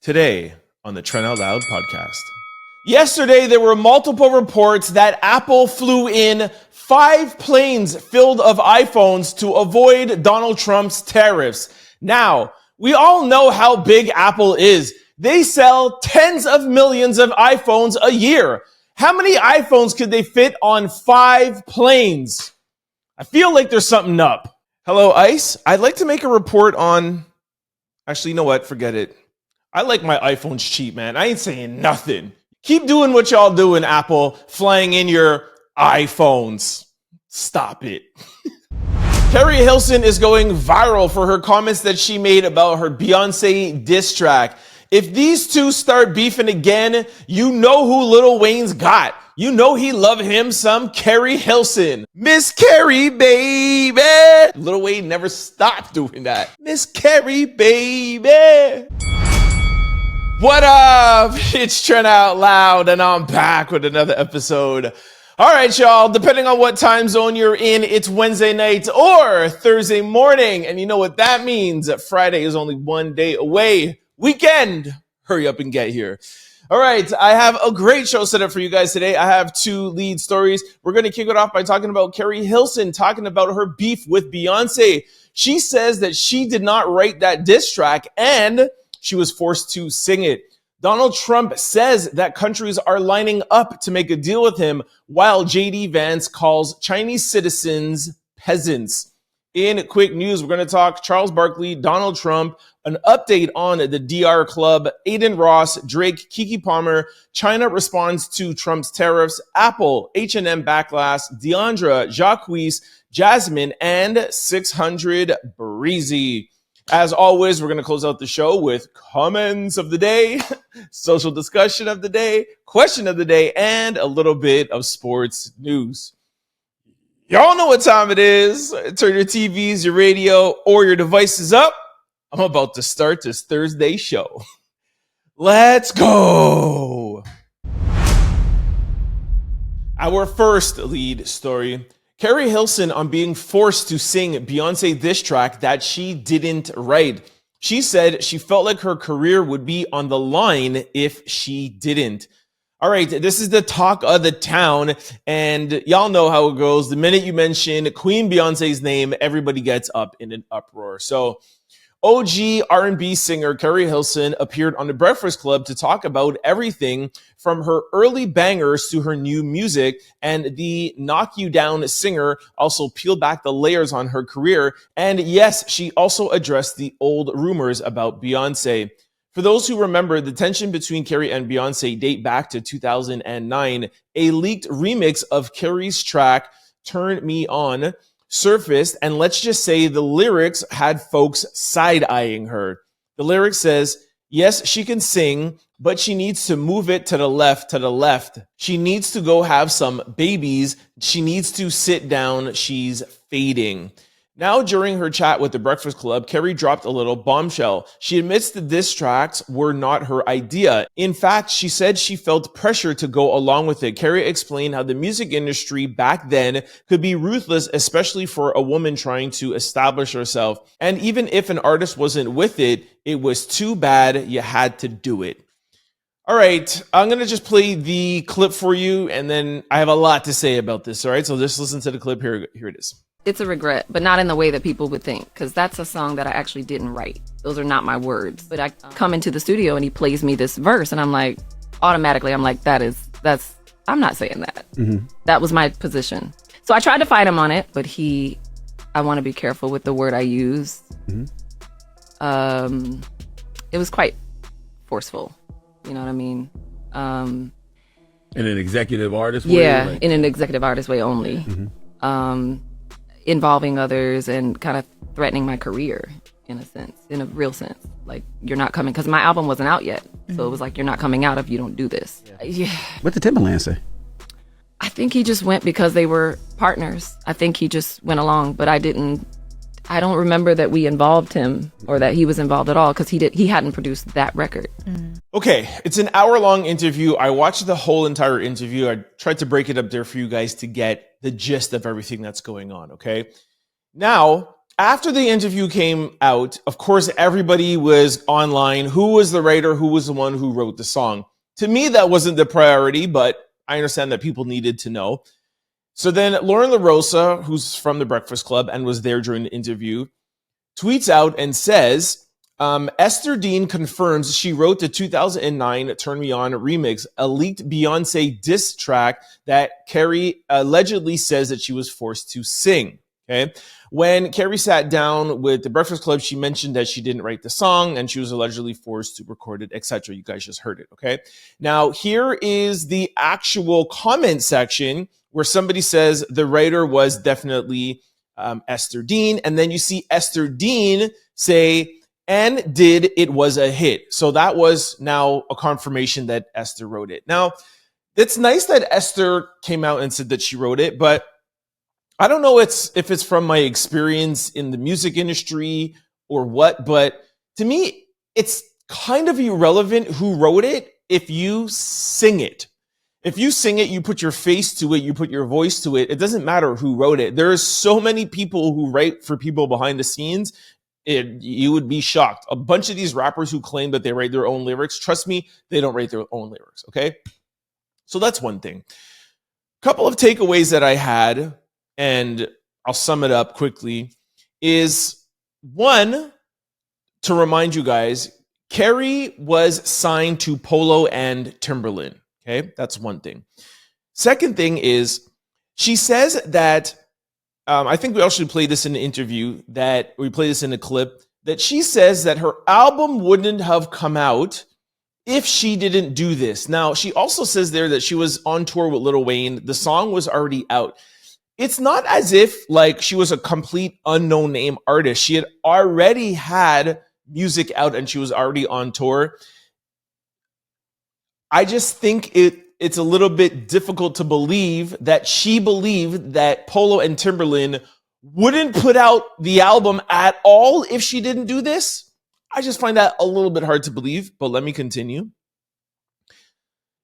Today on the Trent Out Loud podcast. Yesterday, there were multiple reports that Apple flew in 5 planes filled of iPhones to avoid Donald Trump's tariffs. Now, we all know how big Apple is. They sell tens of millions of iPhones a year. How many iPhones could they fit on 5 planes? I feel like there's something up. Hello, ICE. I'd like to make a report on... Actually, you know what? Forget it. I like my iPhones cheap, man. I ain't saying nothing. Keep doing what y'all doing, Apple, flying in your iPhones. Stop it. Keri Hilson is going viral for her comments that she made about her Beyoncé diss track. If these two start beefing again, you know who Lil Wayne's got. You know he love him some Keri Hilson. Miss Keri, baby. Lil Wayne never stopped doing that. Miss Keri, baby. What up? It's Trent Out Loud, and I'm back with another episode. All right, y'all, depending on what time zone you're in, it's Wednesday night or Thursday morning. And you know what that means? That Friday is only one day away. Weekend. Hurry up and get here. All right, I have a great show set up for you guys today. I have 2 lead stories. We're going to kick it off by talking about Keri Hilson, talking about her beef with Beyoncé. She says that she did not write that diss track and she was forced to sing it. Donald Trump says that countries are lining up to make a deal with him, while JD Vance calls Chinese citizens peasants. In quick news, we're going to talk Charles Barkley, Donald Trump, an update on the DR Club, Adin Ross, Drake, Keke Palmer, China responds to Trump's tariffs, Apple, H&M Backlash, Deiondra Jacquees, Jasmine, and 600 Breezy. As always, we're going to close out the show with comments of the day, social discussion of the day, question of the day, and a little bit of sports news. Y'all know what time it is. Turn your TVs, your radio, or your devices up. I'm about to start this Thursday show. Let's go. Our first lead story. Keri Hilson on being forced to sing Beyoncé diss track that she didn't write. She said she felt like her career would be on the line if she didn't. All right, this is the talk of the town, and y'all know how it goes. The minute you mention Queen Beyoncé's name, everybody gets up in an uproar. So OG R&B singer Keri Hilson appeared on The Breakfast Club to talk about everything from her early bangers to her new music, and the Knock You Down singer also peeled back the layers on her career. And yes, she also addressed the old rumors about Beyoncé. For those who remember, the tension between Keri and Beyoncé date back to 2009. A leaked remix of Keri's track, Turn Me On, surfaced, and let's just say the lyrics had folks side-eyeing her. The lyric says, yes, she can sing, but she needs to move it to the left, to the left. She needs to go have some babies. She needs to sit down. She's fading. Now, during her chat with The Breakfast Club, Keri dropped a little bombshell. She admits the diss tracks were not her idea. In fact, she said she felt pressure to go along with it. Keri explained how the music industry back then could be ruthless, especially for a woman trying to establish herself. And even if an artist wasn't with it, it was too bad you had to do it. All right, I'm going to just play the clip for you, and then I have a lot to say about this. All right, so just listen to the clip. Here it is. It's a regret, but not in the way that people would think, because that's a song that I actually didn't write. Those are not my words. But I come into the studio and he plays me this verse, and I'm like, automatically, I'm like, I'm not saying that. Mm-hmm. That was my position. So I tried to fight him on it, but I want to be careful with the word I use. Mm-hmm. It was quite forceful. You know what I mean? In an executive artist way? Yeah, in an executive artist way only. Mm-hmm. Involving others and kind of threatening my career in a sense, in a real sense. Like, you're not coming, because my album wasn't out yet. So it was like, you're not coming out if you don't do this. Yeah. What did Timbaland say? I think he just went because they were partners. I think he just went along, but I don't remember that we involved him or that he was involved at all, because he hadn't produced that record. Okay, it's an hour-long interview. I watched the whole entire interview. I tried to break it up there for you guys to get the gist of everything that's going on, okay? Now, After the interview came out, of course, everybody was online. Who was the writer? Who was the one who wrote the song? To me, that wasn't the priority, but I understand that people needed to know. So then Lauren LaRosa, who's from The Breakfast Club and was there during the interview, tweets out and says, Esther Dean confirms she wrote the 2009 Turn Me On remix, a leaked Beyonce diss track that Keri allegedly says that she was forced to sing. Okay. When Keri sat down with The Breakfast Club, she mentioned that she didn't write the song and she was allegedly forced to record it, etc. You guys just heard it. Okay. Now, here is the actual comment section where somebody says the writer was definitely Esther Dean. And then you see Esther Dean say, and did it was a hit. So that was now a confirmation that Esther wrote it. Now, it's nice that Esther came out and said that she wrote it, but I don't know if it's from my experience in the music industry or what, but to me, it's kind of irrelevant who wrote it if you sing it. If you sing it, you put your face to it, you put your voice to it. It doesn't matter who wrote it. There are so many people who write for people behind the scenes. You would be shocked. A bunch of these rappers who claim that they write their own lyrics, trust me, they don't write their own lyrics, okay? So that's one thing. Couple of takeaways that I had, and I'll sum it up quickly, is one, to remind you guys, Keri was signed to Polo and Timberland. Okay, that's one thing. Second thing is, she says that, I think we actually played this in an interview, that we played this in a clip, that she says that her album wouldn't have come out if she didn't do this. Now, she also says there that she was on tour with Lil Wayne. The song was already out. It's not as if like she was a complete unknown name artist. She had already had music out and she was already on tour. I just think it's a little bit difficult to believe that she believed that Polo and Timberland wouldn't put out the album at all if she didn't do this. I just find that a little bit hard to believe, but let me continue.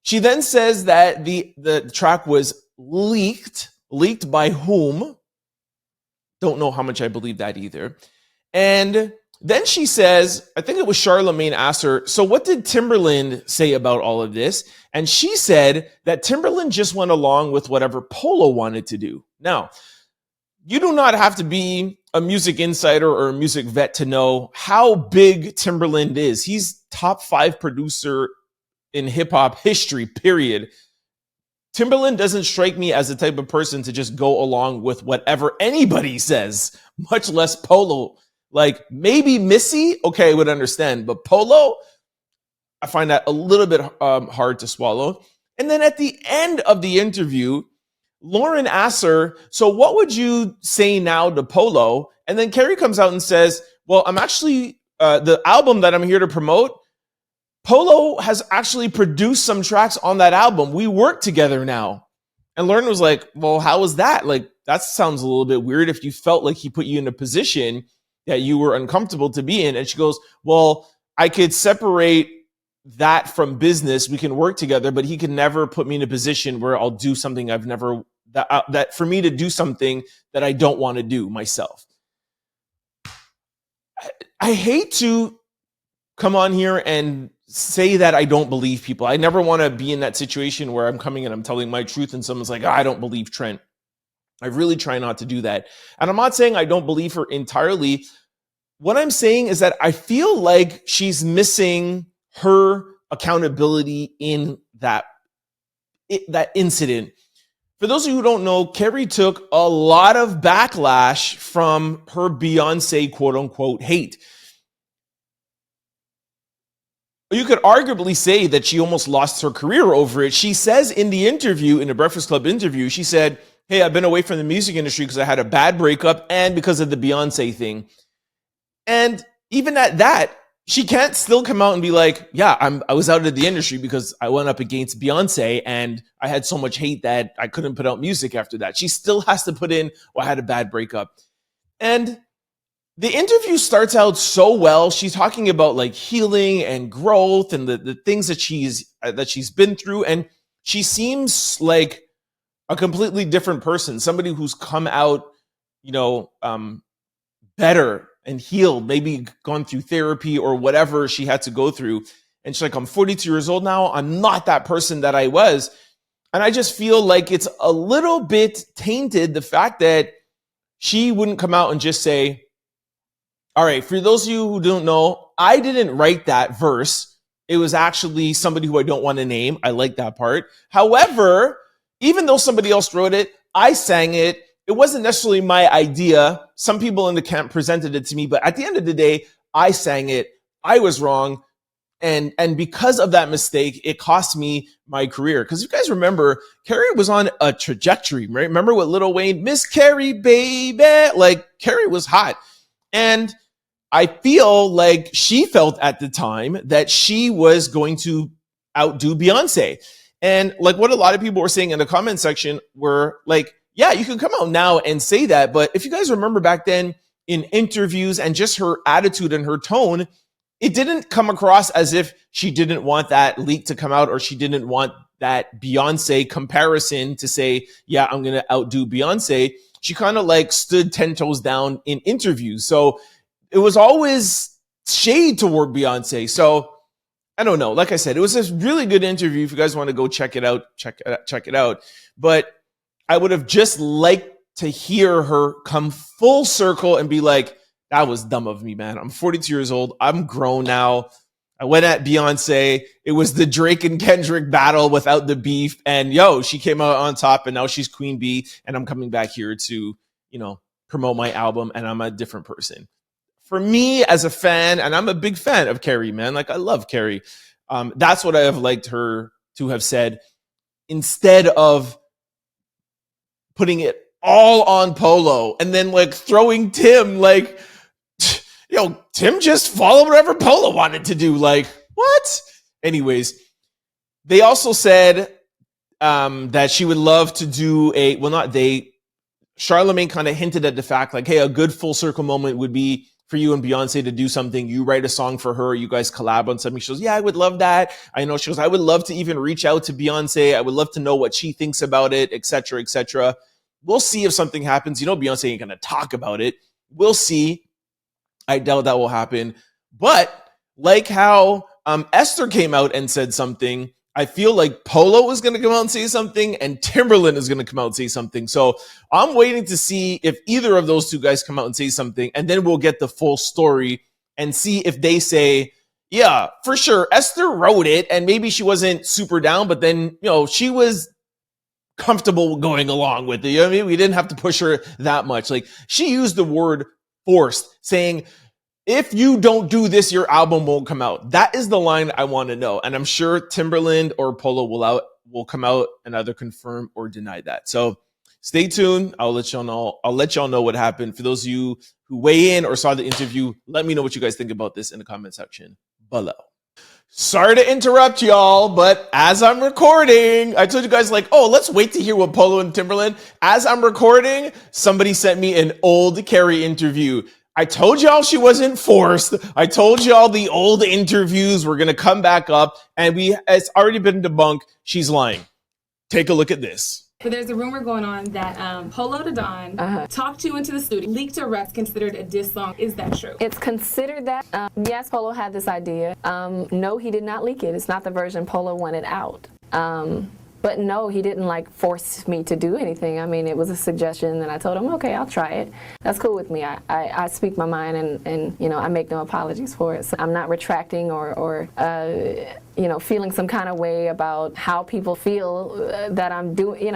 She then says that the track was leaked. Leaked by whom? Don't know how much I believe that either. And then she says, I think it was Charlamagne asked her, so what did Timberland say about all of this? And she said that Timberland just went along with whatever Polo wanted to do. Now, you do not have to be a music insider or a music vet to know how big Timberland is. He's top 5 producer in hip hop history, period. Timberland doesn't strike me as the type of person to just go along with whatever anybody says, much less Polo. Like maybe Missy, okay, I would understand, but Polo, I find that a little bit hard to swallow. And then at the end of the interview, Lauren asks her, so what would you say now to Polo? And then Keri comes out and says, well, I'm actually, the album that I'm here to promote, Polo has actually produced some tracks on that album. We work together now. And Lauren was like, well, how was that? Like, that sounds a little bit weird if you felt like he put you in a position that you were uncomfortable to be in. And she goes, well, I could separate that from business. We can work together, but he can never put me in a position where I'll do something I've never, that for me to do something that I don't want to do myself. I hate to come on here and say that I don't believe people. I never want to be in that situation where I'm coming and I'm telling my truth and someone's like, I don't believe Trent. I really try not to do that. And I'm not saying I don't believe her entirely. What I'm saying is that I feel like she's missing her accountability in that incident. For those of you who don't know, Keri took a lot of backlash from her Beyoncé quote unquote hate. You could arguably say that she almost lost her career over it. She says in the interview, in the Breakfast Club interview, she said, hey, I've been away from the music industry because I had a bad breakup and because of the Beyonce thing. And even at that, she can't still come out and be like, yeah, I was out of the industry because I went up against Beyonce and I had so much hate that I couldn't put out music after that. She still has to put in, well, I had a bad breakup. And the interview starts out so well. She's talking about like healing and growth and the things that she's been through. And she seems like a completely different person, somebody who's come out, better and healed, maybe gone through therapy or whatever she had to go through. And she's like, I'm 42 years old now. I'm not that person that I was. And I just feel like it's a little bit tainted, the fact that she wouldn't come out and just say, all right, for those of you who don't know, I didn't write that verse. It was actually somebody who I don't want to name. I like that part. However, even though somebody else wrote it, I sang it. It wasn't necessarily my idea. Some people in the camp presented it to me, but at the end of the day, I sang it. I was wrong. And because of that mistake, it cost me my career. Because you guys remember, Keri was on a trajectory, right? Remember what Lil Wayne, Miss Keri, baby? Like, Keri was hot. And I feel like she felt at the time that she was going to outdo Beyonce. And like what a lot of people were saying in the comment section were like, yeah, you can come out now and say that. But if you guys remember back then in interviews and just her attitude and her tone, it didn't come across as if she didn't want that leak to come out or she didn't want that Beyonce comparison to say, yeah, I'm going to outdo Beyonce. She kind of like stood 10 toes down in interviews. So it was always shade toward Beyonce. So I don't know. Like I said, it was a really good interview. If you guys want to go check it out, check it out. But I would have just liked to hear her come full circle and be like, that was dumb of me, man. I'm 42 years old. I'm grown now. I went at Beyonce. It was the Drake and Kendrick battle without the beef. And she came out on top and now she's Queen Bee. And I'm coming back here to, promote my album and I'm a different person. For me as a fan, and I'm a big fan of Keri, man. Like I love Keri. That's what I have liked her to have said instead of putting it all on Polo and then like throwing Tim like, Tim just followed whatever Polo wanted to do. Like, what? Anyways, they also said that she would love to do Charlamagne kind of hinted at the fact like, hey, a good full circle moment would be for you and Beyonce to do something. You write a song for her. You guys collab on something. She goes, yeah, I would love that. I know. She goes, I would love to even reach out to Beyonce. I would love to know what she thinks about it, et cetera, et cetera. We'll see if something happens. Beyonce ain't going to talk about it. We'll see. I doubt that will happen. But like how Esther came out and said something, I feel like Polo is going to come out and say something and Timberland is going to come out and say something. So I'm waiting to see if either of those two guys come out and say something, and then we'll get the full story and see if they say, yeah, for sure, Esther wrote it and maybe she wasn't super down, but then, she was comfortable going along with it. You know what I mean? We didn't have to push her that much. Like she used the word forced, saying, if you don't do this, your album won't come out. That is the line I want to know. And I'm sure Timberland or Polo will come out and either confirm or deny that. So stay tuned. I'll let y'all know what happened. For those of you who weigh in or saw the interview, let me know what you guys think about this in the comment section below. Sorry to interrupt y'all, but as I'm recording, I told you guys let's wait to hear what Polo and Timberland. As I'm recording, somebody sent me an old Keri interview. I told y'all she wasn't forced. I told y'all the old interviews were going to come back up, and it's already been debunked. She's lying. Take a look at this. But there's a rumor going on that Polo to Don talked you into the studio, leaked a rap considered a diss song. Is that true? It's considered that. Yes, Polo had this idea. No, he did not leak it. It's not the version Polo wanted out. But no, he didn't force me to do anything. I mean, it was a suggestion, and I told him, okay, I'll try it. That's cool with me. I speak my mind, and I make no apologies for it. So I'm not retracting or feeling some kind of way about how people feel that I'm doing,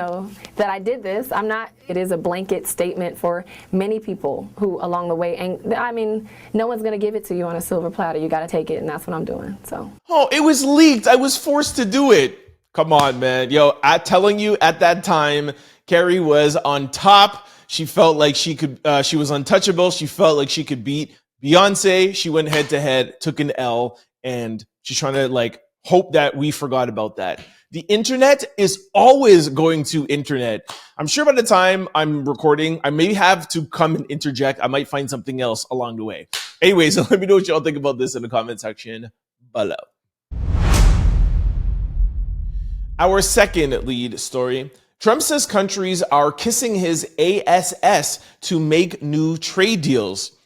that I did this. I'm not. It is a blanket statement for many people who along the way, and I mean, no one's gonna give it to you on a silver platter. You got to take it, and that's what I'm doing. So. Oh, it was leaked. I was forced to do it. Come on, man. I'm telling you, at that time, Keri was on top. She felt like she could, she was untouchable. She felt like she could beat Beyonce. She went head to head, took an L, and she's trying to hope that we forgot about that. The internet is always going to internet. I'm sure by the time I'm recording, I may have to come and interject. I might find something else along the way. Anyways, let me know what y'all think about this in the comment section below. Our second lead story. Trump says countries are kissing his ASS to make new trade deals.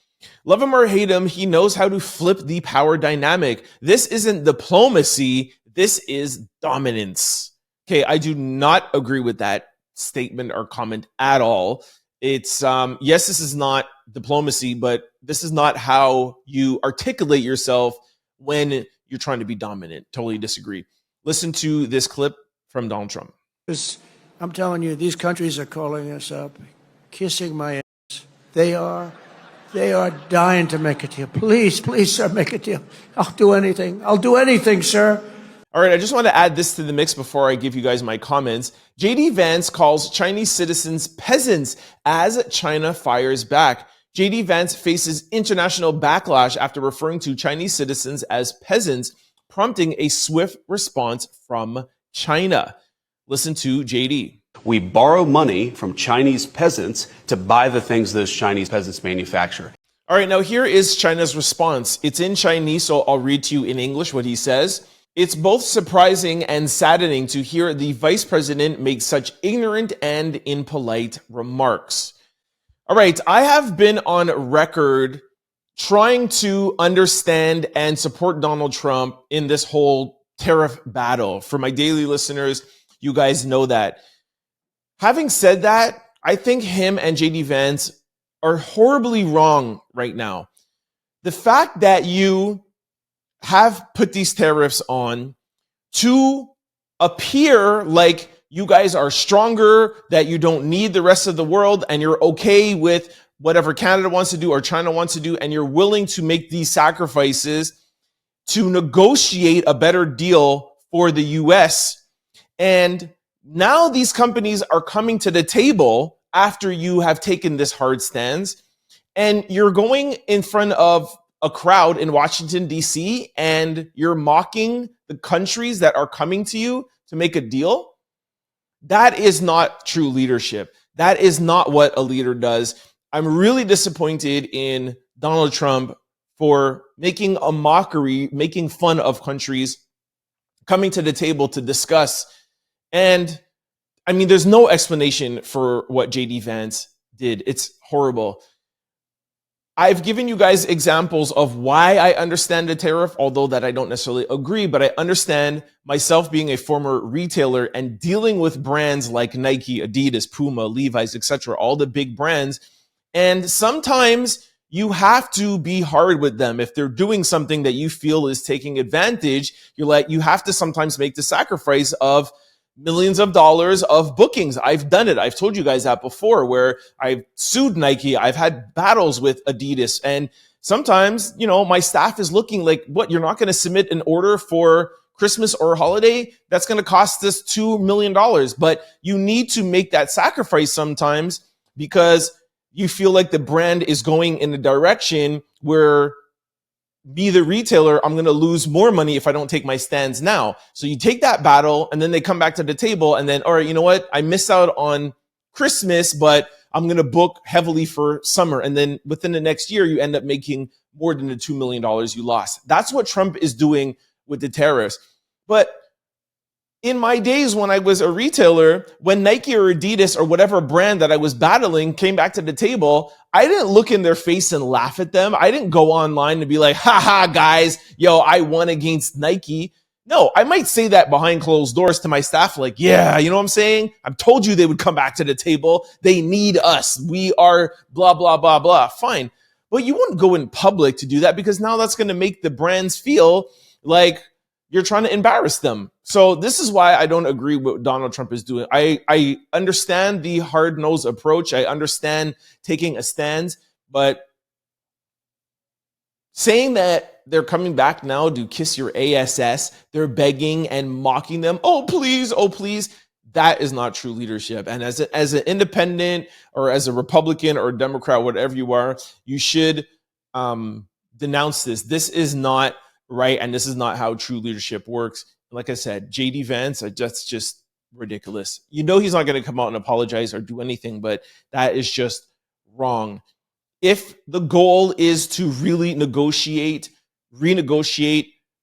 Love him or hate him, he knows how to flip the power dynamic. This isn't diplomacy, this is dominance. Okay, I do not agree with that statement or comment at all. It's, yes, this is not diplomacy, but this is not how you articulate yourself when you're trying to be dominant. Totally disagree. Listen to this clip from Donald Trump. I'm telling you, these countries are calling us up, kissing my ass. They are dying to make a deal. Please, please, sir, make a deal. I'll do anything. I'll do anything, sir. All right, I just want to add this to the mix before I give you guys my comments. JD Vance calls Chinese citizens peasants as China fires back. JD Vance faces international backlash after referring to Chinese citizens as peasants, prompting a swift response from China. Listen to JD. We borrow money from Chinese peasants to buy the things those Chinese peasants manufacture. All right, now here is China's response. It's in Chinese, so I'll read to you in English what he says. It's both surprising and saddening to hear the vice president make such ignorant and impolite remarks. All right, I have been on record trying to understand and support Donald Trump in this whole tariff battle. For my daily listeners, you guys know that. Having said that, I think him and JD Vance are horribly wrong right now. The fact that you have put these tariffs on to appear like you guys are stronger, that you don't need the rest of the world, and you're okay with whatever Canada wants to do or China wants to do, and you're willing to make these sacrifices to negotiate a better deal for the US. And now these companies are coming to the table after you have taken this hard stance, and you're going in front of a crowd in Washington, D.C., and you're mocking the countries that are coming to you to make a deal. That is not true leadership. That is not what a leader does. I'm really disappointed in Donald Trump for making a mockery, making fun of countries coming to the table to discuss. And I mean, there's no explanation for what JD Vance did. It's horrible. I've given you guys examples of why I understand the tariff, although that I don't necessarily agree, but I understand myself being a former retailer and dealing with brands like Nike, Adidas, Puma, Levi's, etc., all the big brands. And sometimes you have to be hard with them. If they're doing something that you feel is taking advantage, you have to sometimes make the sacrifice of millions of dollars of bookings. I've done it. I've told you guys that before, where I've sued Nike. I've had battles with Adidas. And sometimes, my staff is looking like, what, you're not going to submit an order for Christmas or holiday? That's going to cost us $2 million. But you need to make that sacrifice sometimes because you feel like the brand is going in a direction where be the retailer, I'm going to lose more money if I don't take my stands now. So you take that battle and then they come back to the table and then, all right, you know what? I missed out on Christmas, but I'm going to book heavily for summer. And then within the next year, you end up making more than the $2 million you lost. That's what Trump is doing with the tariffs. But in my days when I was a retailer, when Nike or Adidas or whatever brand that I was battling came back to the table, I didn't look in their face and laugh at them. I didn't go online and be like, haha, guys, I won against Nike. No, I might say that behind closed doors to my staff, like, yeah, you know what I'm saying? I've told you they would come back to the table. They need us. We are blah, blah, blah, blah. Fine. But you wouldn't go in public to do that because now that's going to make the brands feel like you're trying to embarrass them. So this is why I don't agree with what Donald Trump is doing. I understand the hard-nosed approach. I understand taking a stand, but saying that they're coming back now to kiss your ass, they're begging and mocking them. Oh, please. That is not true leadership. And as an independent or as a Republican or a Democrat, whatever you are, you should denounce this. This is not right, and this is not how true leadership works. Like I said, JD Vance, that's just ridiculous. He's not going to come out and apologize or do anything, but that is just wrong. If the goal is to really renegotiate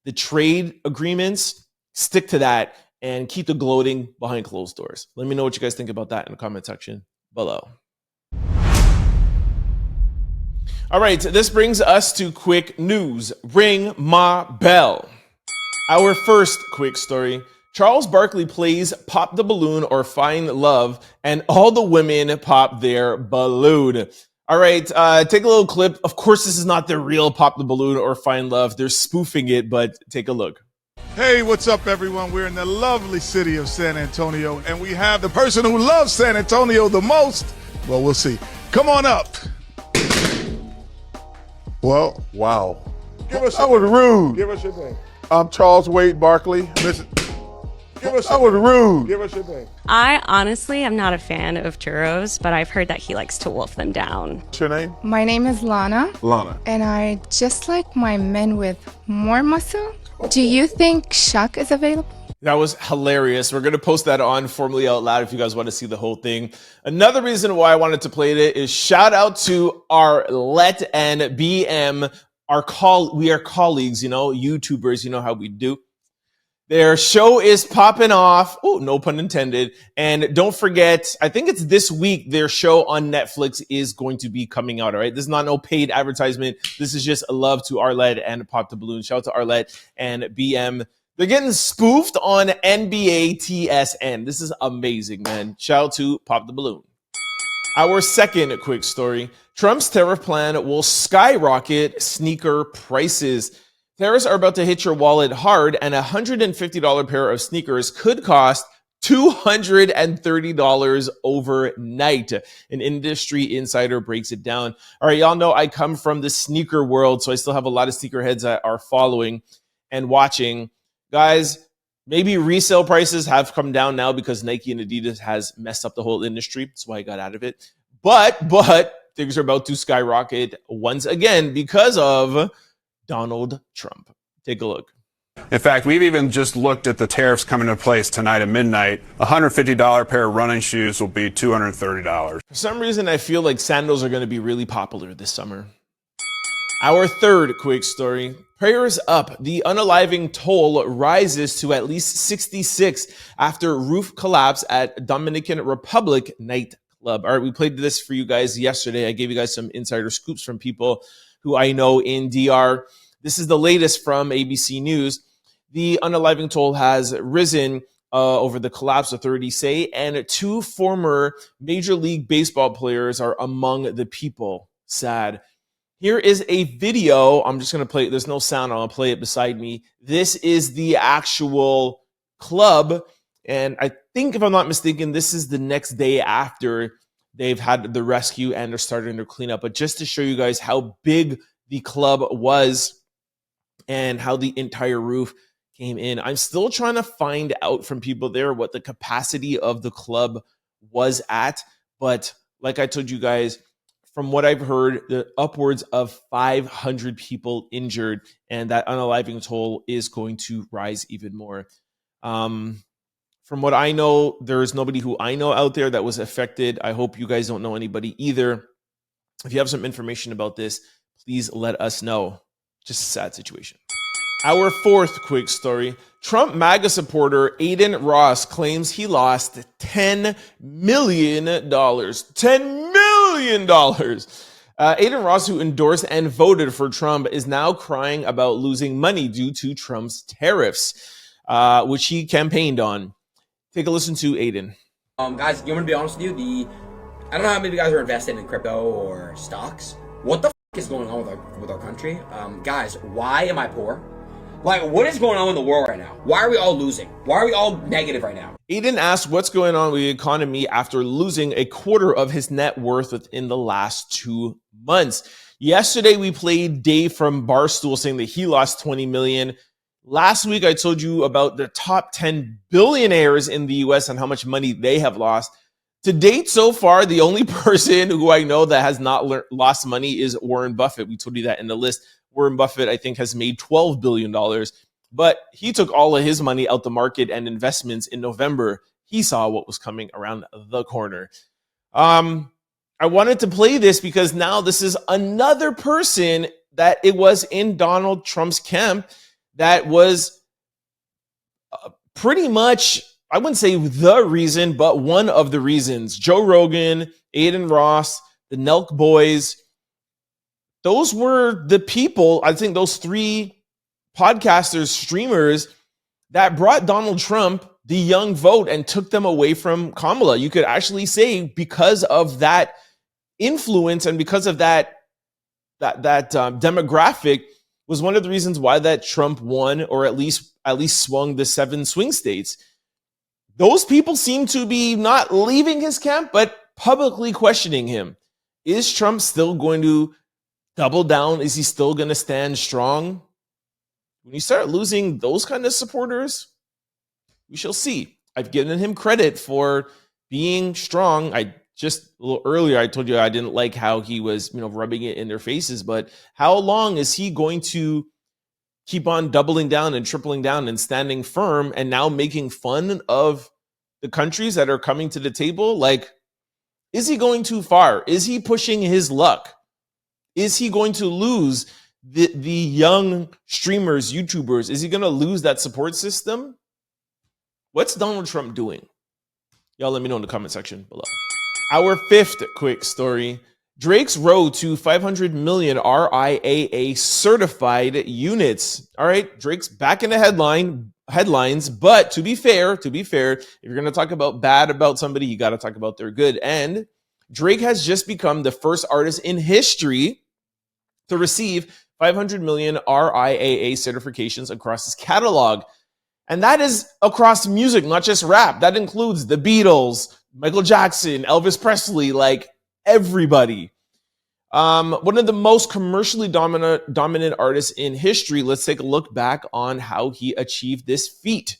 the trade agreements, stick to that and keep the gloating behind closed doors. Let me know what you guys think about that in the comment section below. All right, this brings us to quick news. Ring my bell. Our first quick story. Charles Barkley plays Pop the Balloon or Find Love, and all the women pop their balloon. All right, take a little clip. Of course, this is not the real Pop the Balloon or Find Love. They're spoofing it, but take a look. Hey, what's up, everyone? We're in the lovely city of San Antonio, and we have the person who loves San Antonio the most. Well, we'll see. Come on up. Well, wow. That was rude. Give us your name. I'm Charles Wade Barkley. Listen. That was rude. Give us your name. I honestly am not a fan of churros, but I've heard that he likes to wolf them down. What's your name? My name is Lana. Lana. And I just like my men with more muscle. Do you think Shaq is available? That was hilarious. We're going to post that on Formally Out Loud if you guys want to see the whole thing. Another reason why I wanted to play it is shout out to Arlette and BM. We are colleagues, YouTubers, you know how we do. Their show is popping off. Oh, no pun intended. And don't forget, I think it's this week, their show on Netflix is going to be coming out, all right? This is not no paid advertisement. This is just a love to Arlette and Pop the Balloon. Shout out to Arlette and BM. They're getting spoofed on NBA TSN. This is amazing, man. Shout out to Pop the Balloon. Our second quick story. Trump's tariff plan will skyrocket sneaker prices. Tariffs are about to hit your wallet hard, and a $150 pair of sneakers could cost $230 overnight. An industry insider breaks it down. All right, y'all know I come from the sneaker world, so I still have a lot of sneakerheads that are following and watching. Guys, maybe resale prices have come down now because Nike and Adidas has messed up the whole industry. That's why I got out of it. But things are about to skyrocket once again because of Donald Trump. Take a look. In fact, we've even just looked at the tariffs coming into place tonight at midnight. A $150 pair of running shoes will be $230. For some reason, I feel like sandals are going to be really popular this summer. Our third quick story. Prayers up. The unaliving toll rises to at least 66 after roof collapse at Dominican Republic nightclub. All right, we played this for you guys yesterday. I gave you guys some insider scoops from people who I know in DR. This is the latest from ABC News. The unaliving toll has risen over the collapse, authorities say, and two former Major League Baseball players are among the people. Sad. Here is a video. I'm just going to play it. There's no sound. I'll play it beside me. This is the actual club. And I think, if I'm not mistaken, this is the next day after they've had the rescue and they're starting their cleanup. But just to show you guys how big the club was and how the entire roof came in. I'm still trying to find out from people there what the capacity of the club was at. But like I told you guys, from what I've heard, upwards of 500 people injured, and that unaliving toll is going to rise even more. From what I know, there's nobody who I know out there that was affected. I hope you guys don't know anybody either. If you have some information about this, please let us know. Just a sad situation. Our fourth quick story. Trump MAGA supporter Adin Ross claims he lost $10 million. $10 million. Adin Ross, who endorsed and voted for Trump, is now crying about losing money due to Trump's tariffs, which he campaigned on. Take a listen to Adin. Guys, you want to be honest with you? I don't know how many of you guys are invested in crypto or stocks. What the f*** is going on with our country? Guys, why am I poor? Like, what is going on in the world right now? Why are we all losing? Why are we all negative right now? Adin asked what's going on with the economy after losing a quarter of his net worth within the last 2 months. Yesterday, we played Dave from Barstool saying that he lost $20 million. Last week, I told you about the top 10 billionaires in the U.S. and how much money they have lost. To date, so far, the only person who I know that has not lost money is Warren Buffett. We told you that in the list. Warren Buffett, I think, has made $12 billion, but he took all of his money out the market and investments in November. He saw what was coming around the corner. I wanted to play this because now this is another person that it was in Donald Trump's camp that was pretty much, I wouldn't say the reason, but one of the reasons. Joe Rogan, Adin Ross, the Nelk Boys, those were the people, I think those three podcasters, streamers that brought Donald Trump the young vote and took them away from Kamala. You could actually say because of that influence and because of that demographic was one of the reasons why that Trump won, or at least swung the 7 swing states. Those people seem to be not leaving his camp, but publicly questioning him. Is Trump still going to double down? Is he still going to stand strong? When you start losing those kind of supporters, we shall see. I've given him credit for being strong. I just a little earlier, I told you I didn't like how he was, rubbing it in their faces. But how long is he going to keep on doubling down and tripling down and standing firm and now making fun of the countries that are coming to the table? Like, is he going too far? Is he pushing his luck? Is he going to lose the young streamers, YouTubers? Is he going to lose that support system? What's Donald Trump doing? Y'all let me know in the comment section below. Our fifth quick story. Drake's road to 500 million RIAA certified units. All right, Drake's back in the headlines, but to be fair, if you're going to talk bad about somebody, you got to talk about their good. And Drake has just become the first artist in history to receive 500 million RIAA certifications across his catalog. And that is across music, not just rap. That includes the Beatles, Michael Jackson, Elvis Presley, like everybody. One of the most commercially dominant artists in history. Let's take a look back on how he achieved this feat.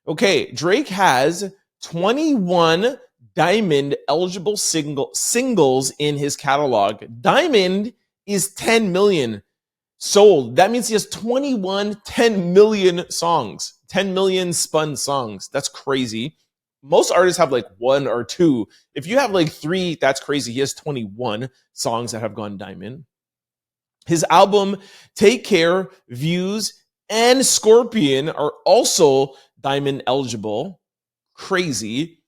Okay, Drake has 21 diamond eligible singles in his catalog. Diamond is 10 million sold. That means he has 10 million songs, 10 million spun songs. That's crazy. Most artists have like 1 or 2. If you have like 3, that's crazy. He has 21 songs that have gone diamond. His album Take Care, Views, and Scorpion are also diamond eligible. Crazy.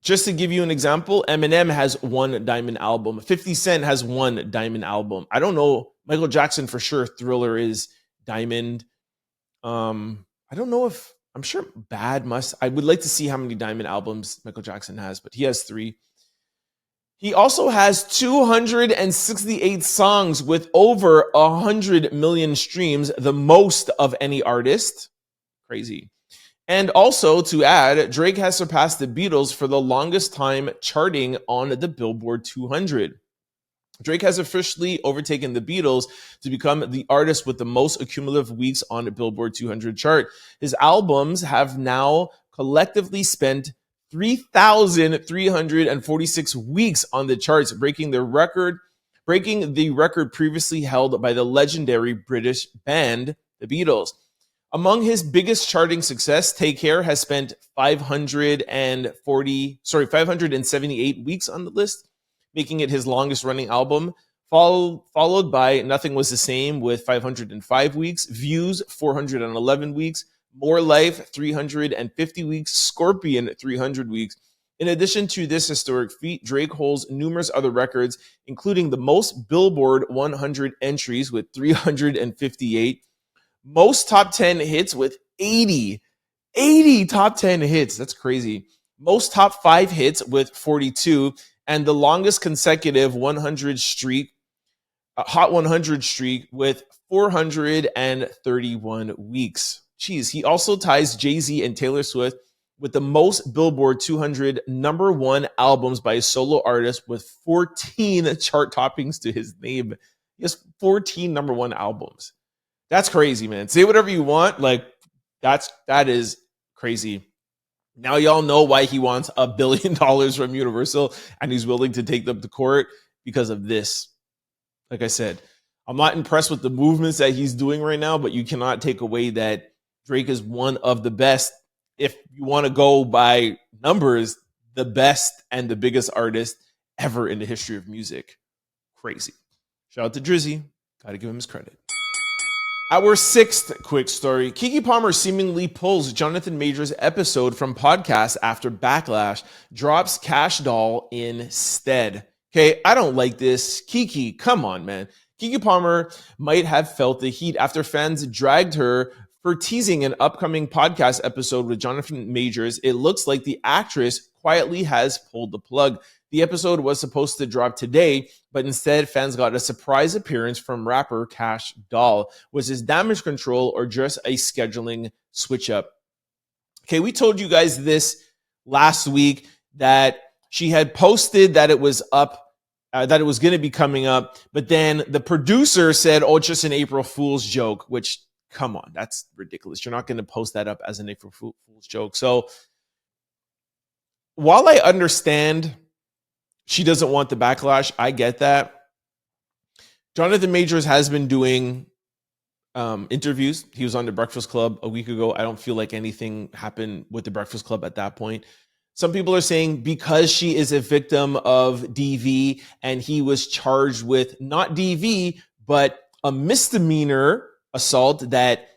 Just to give you an example, Eminem has 1 diamond album. 50 Cent has 1 diamond album. I don't know. Michael Jackson for sure. Thriller is diamond. I don't know if, I'm sure Bad must. I would like to see how many diamond albums Michael Jackson has, but he has 3. He also has 268 songs with over 100 million streams, the most of any artist. Crazy. And also, to add, Drake has surpassed the Beatles for the longest time charting on the Billboard 200. Drake has officially overtaken the Beatles to become the artist with the most cumulative weeks on the Billboard 200 chart. His albums have now collectively spent 3,346 weeks on the charts, breaking the record previously held by the legendary British band, the Beatles. Among his biggest charting success, Take Care has spent 578 weeks on the list, making it his longest running album, followed by Nothing Was the Same with 505 weeks, Views 411 weeks, More Life 350 weeks, Scorpion 300 weeks. In addition to this historic feat, Drake holds numerous other records, including the most Billboard 100 entries with 358, most top 10 hits with 80 top 10 hits. That's crazy. Most top 5 hits with 42, and the longest consecutive 100 streak, Hot 100 streak with 431 weeks. Jeez, he also ties Jay-Z and Taylor Swift with the most Billboard 200 #1 albums by a solo artist with 14 chart toppings to his name. He has 14 #1 albums. That's crazy, man. Say whatever you want. Like, that is crazy. Now y'all know why he wants $1 billion from Universal and he's willing to take them to court because of this. Like I said, I'm not impressed with the movements that he's doing right now, but you cannot take away that Drake is one of the best. If you want to go by numbers, the best and the biggest artist ever in the history of music. Crazy. Shout out to Drizzy. Got to give him his credit. Our sixth quick story. Keke Palmer seemingly pulls Jonathan Majors' episode from podcast after Backlash, drops Cash Doll instead. Okay, I don't like this. Keke, come on, man. Keke Palmer might have felt the heat after fans dragged her for teasing an upcoming podcast episode with Jonathan Majors. It looks like the actress quietly has pulled the plug. The episode was supposed to drop today, but instead fans got a surprise appearance from rapper Cash Doll. Was this damage control or just a scheduling switch up? Okay, we told you guys this last week that she had posted that it was up, that it was going to be coming up, but then the producer said, oh, just an April Fool's joke, which, come on, that's ridiculous. You're not going to post that up as an April Fool's joke. So while I understand she doesn't want the backlash, I get that. Jonathan Majors has been doing interviews. He was on The Breakfast Club a week ago. I don't feel like anything happened with The Breakfast Club at that point. Some people are saying because she is a victim of DV and he was charged with not DV, but a misdemeanor assault, that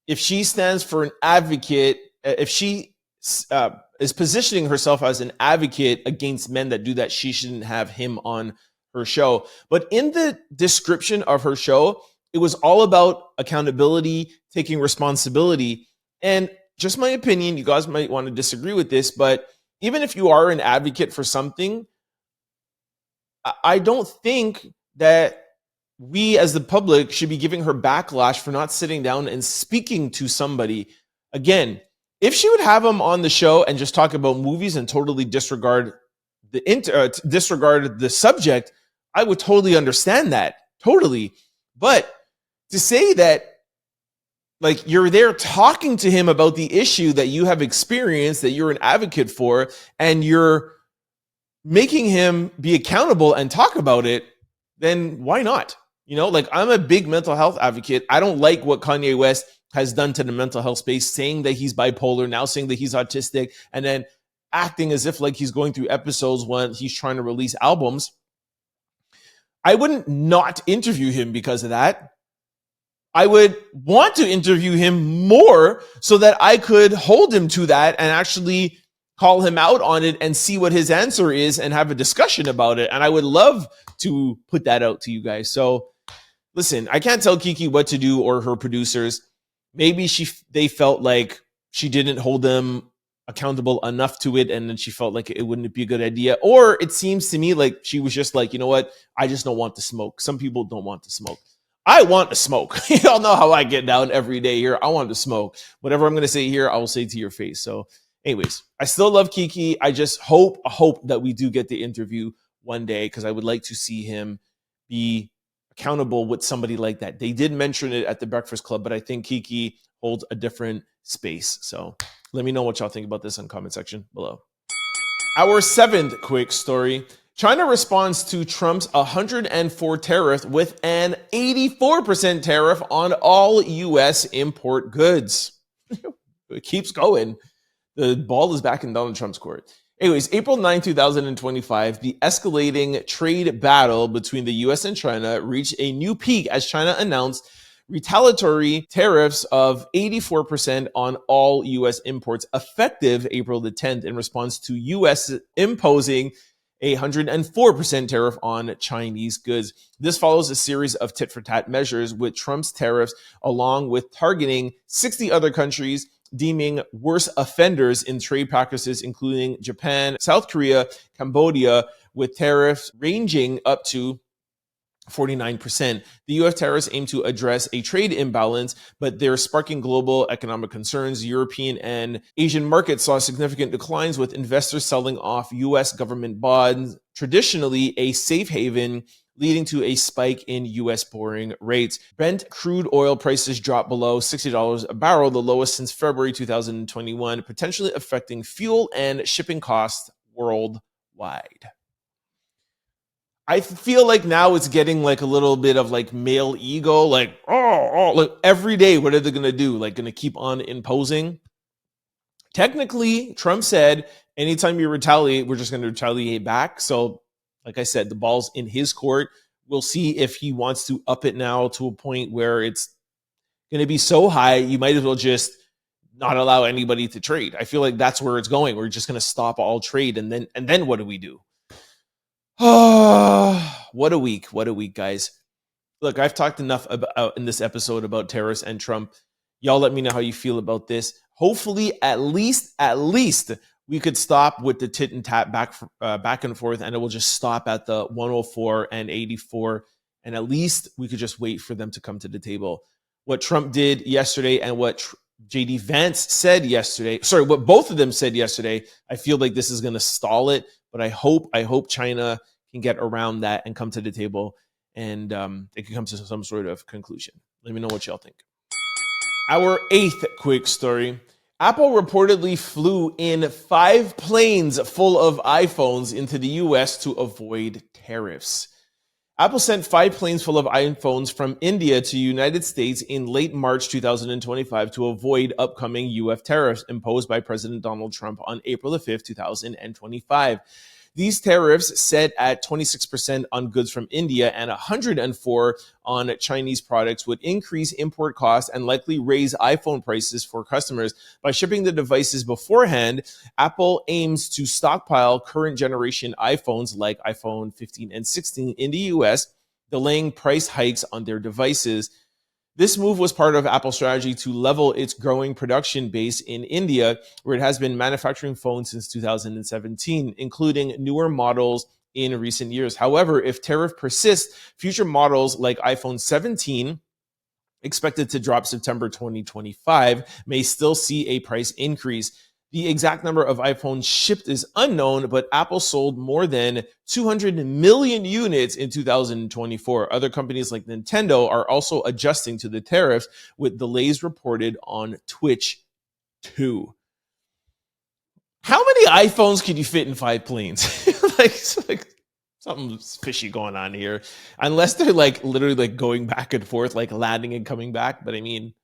if she stands for an advocate, if she is positioning herself as an advocate against men that do that, she shouldn't have him on her show. But in the description of her show, it was all about accountability, taking responsibility. And just my opinion, you guys might want to disagree with this, but even if you are an advocate for something, I don't think that we as the public should be giving her backlash for not sitting down and speaking to somebody. Again, if she would have him on the show and just talk about movies and totally disregard the subject, I would totally understand that. Totally. But to say that, like, you're there talking to him about the issue that you have experienced, that you're an advocate for, and you're making him be accountable and talk about it, then why not? You know, like, I'm a big mental health advocate. I don't like what Kanye West has done to the mental health space, saying that he's bipolar, now saying that he's autistic, and then acting as if like he's going through episodes when he's trying to release albums. I wouldn't not interview him because of that. I would want to interview him more so that I could hold him to that and actually call him out on it and see what his answer is and have a discussion about it. And I would love to put that out to you guys. So listen, I can't tell Keke what to do or her producers. Maybe they felt like she didn't hold them accountable enough to it, and then she felt like it wouldn't be a good idea. Or it seems to me like she was just like, you know what? I just don't want to smoke. Some people don't want to smoke. I want to smoke. Y'all know how I get down every day here. I want to smoke. Whatever I'm going to say here, I will say to your face. So anyways, I still love Keke. I just hope that we do get the interview one day, because I would like to see him be accountable with somebody like that. They did mention it at the Breakfast Club, but I think Keke holds a different space. So let me know what y'all think about this in the comment section below. Our seventh quick story. China responds to Trump's 104 tariff with an 84% tariff on all U.S. import goods. It keeps going. The ball is back in Donald Trump's court. Anyways, April 9, 2025, the escalating trade battle between the U.S. and China reached a new peak as China announced retaliatory tariffs of 84% on all U.S. imports effective April the 10th in response to U.S. imposing a 104% tariff on Chinese goods. This follows a series of tit-for-tat measures with Trump's tariffs, along with targeting 60 other countries, deeming worse offenders in trade practices, including Japan, South Korea, Cambodia, with tariffs ranging up to 49%. The U.S. tariffs aim to address a trade imbalance, but they're sparking global economic concerns. European and Asian markets saw significant declines, with investors selling off U.S. government bonds, traditionally a safe haven, leading to a spike in U.S. borrowing rates. Brent crude oil prices dropped below $60 a barrel, the lowest since February 2021, potentially affecting fuel and shipping costs worldwide. I feel like now it's getting like a little bit of like male ego, like, like every day, what are they going to do? Like, going to keep on imposing? Technically, Trump said, anytime you retaliate, we're just going to retaliate back. So, like I said, the ball's in his court. We'll see if he wants to up it now to a point where it's going to be so high, you might as well just not allow anybody to trade. I feel like that's where it's going. We're just going to stop all trade. And then what do we do? Oh, what a week, guys. look, I've talked enough about in this episode about tariffs and Trump. Y'all let me know how you feel about this. Hopefully, at least we could stop with the tit and tat back and forth, and it will just stop at the 104 and 84. And at least we could just wait for them to come to the table. What Trump did yesterday and what JD Vance said yesterday, what both of them said yesterday, I feel like this is going to stall it. But I hope China can get around that and come to the table, and they can come to some sort of conclusion. Let me know what y'all think. Our 8th quick story. Apple reportedly flew in 5 planes full of iPhones into the US to avoid tariffs. Apple sent 5 planes full of iPhones from India to the United States in late March 2025 to avoid upcoming US tariffs imposed by President Donald Trump on April 5th, 2025. These tariffs set at 26% on goods from India and 104% on Chinese products would increase import costs and likely raise iPhone prices for customers. By shipping the devices beforehand, Apple aims to stockpile current generation iPhones like iPhone 15 and 16 in the US, delaying price hikes on their devices. This move was part of Apple's strategy to level its growing production base in India, where it has been manufacturing phones since 2017, including newer models in recent years. However, if tariff persists, future models like iPhone 17, expected to drop September 2025, may still see a price increase. The exact number of iPhones shipped is unknown, but Apple sold more than 200 million units in 2024. Other companies like Nintendo are also adjusting to the tariffs, with delays reported on Twitch too. How many iPhones can you fit in 5 planes? like something's fishy going on here. Unless they're like literally like going back and forth, like landing and coming back. But I mean,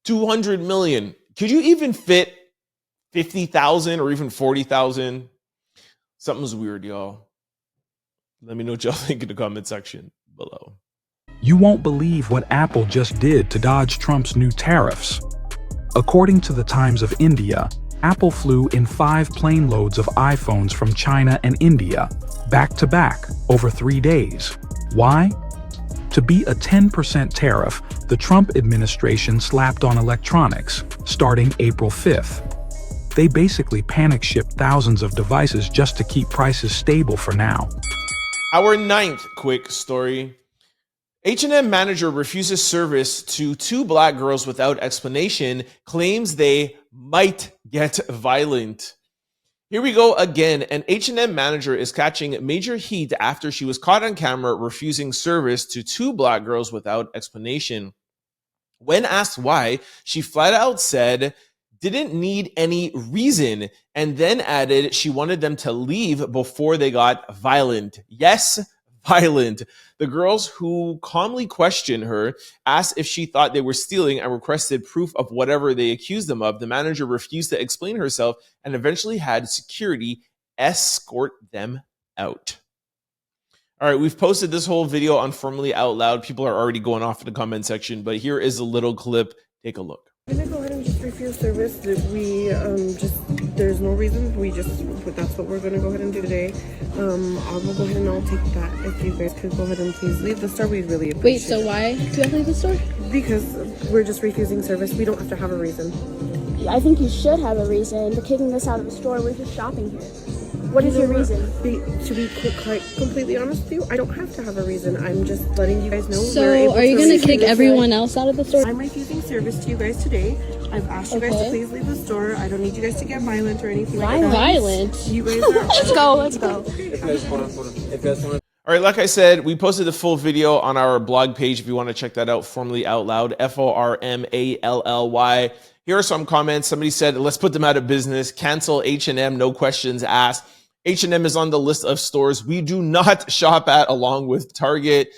200 million. Could you even fit 50,000 or even 40,000? Something's weird, y'all. Let me know what y'all think in the comment section below. You won't believe what Apple just did to dodge Trump's new tariffs. According to the Times of India, Apple flew in 5 plane loads of iPhones from China and India, back to back, over 3 days. Why? To beat a 10% tariff, the Trump administration slapped on electronics, starting April 5th. They basically panic-shipped thousands of devices just to keep prices stable for now. Our 9th quick story. H&M manager refuses service to 2 black girls without explanation, claims they might get violent. Here we go again. An H&M manager is catching major heat after she was caught on camera refusing service to 2 black girls without explanation. When asked why, she flat out said didn't need any reason, and then added she wanted them to leave before they got violent. Yes, violent. The girls, who calmly questioned her, asked if she thought they were stealing and requested proof of whatever they accused them of. The manager refused to explain herself and eventually had security escort them out. All right, we've posted this whole video on Formally Out Loud. People are already going off in the comment section, but here is a little clip. Take a look. I'm gonna go ahead and just refuse service. There's no reason. That's what we're gonna go ahead and do today. I will go ahead and I'll take that. If you guys could go ahead and please leave the store, we'd really appreciate it. Wait, so why do you have to leave the store? Because we're just refusing service. We don't have to have a reason. I think you should have a reason for kicking us out of the store. We're just shopping here. What is your reason? To be completely honest with you, I don't have to have a reason. I'm just letting you guys know. So, are you going to kick everyone else out of the store? I'm refusing service to you guys today. I've asked you guys to please leave the store. I don't need you guys to get violent or anything like that. Why violent? You guys are... Let's go. All right, like I said, we posted the full video on our blog page if you want to check that out, Formally Out Loud, Formally. Here are some comments. Somebody said, let's put them out of business. Cancel H&M, no questions asked. H&M is on the list of stores we do not shop at, along with Target.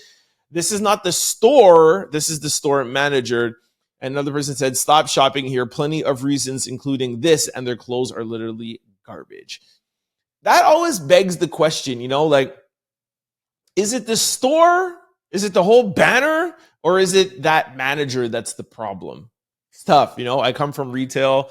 This is not the store. This is the store manager. And another person said, stop shopping here. Plenty of reasons, including this, and their clothes are literally garbage. That always begs the question, like, is it the store? Is it the whole banner? Or is it that manager that's the problem? It's tough. I come from retail.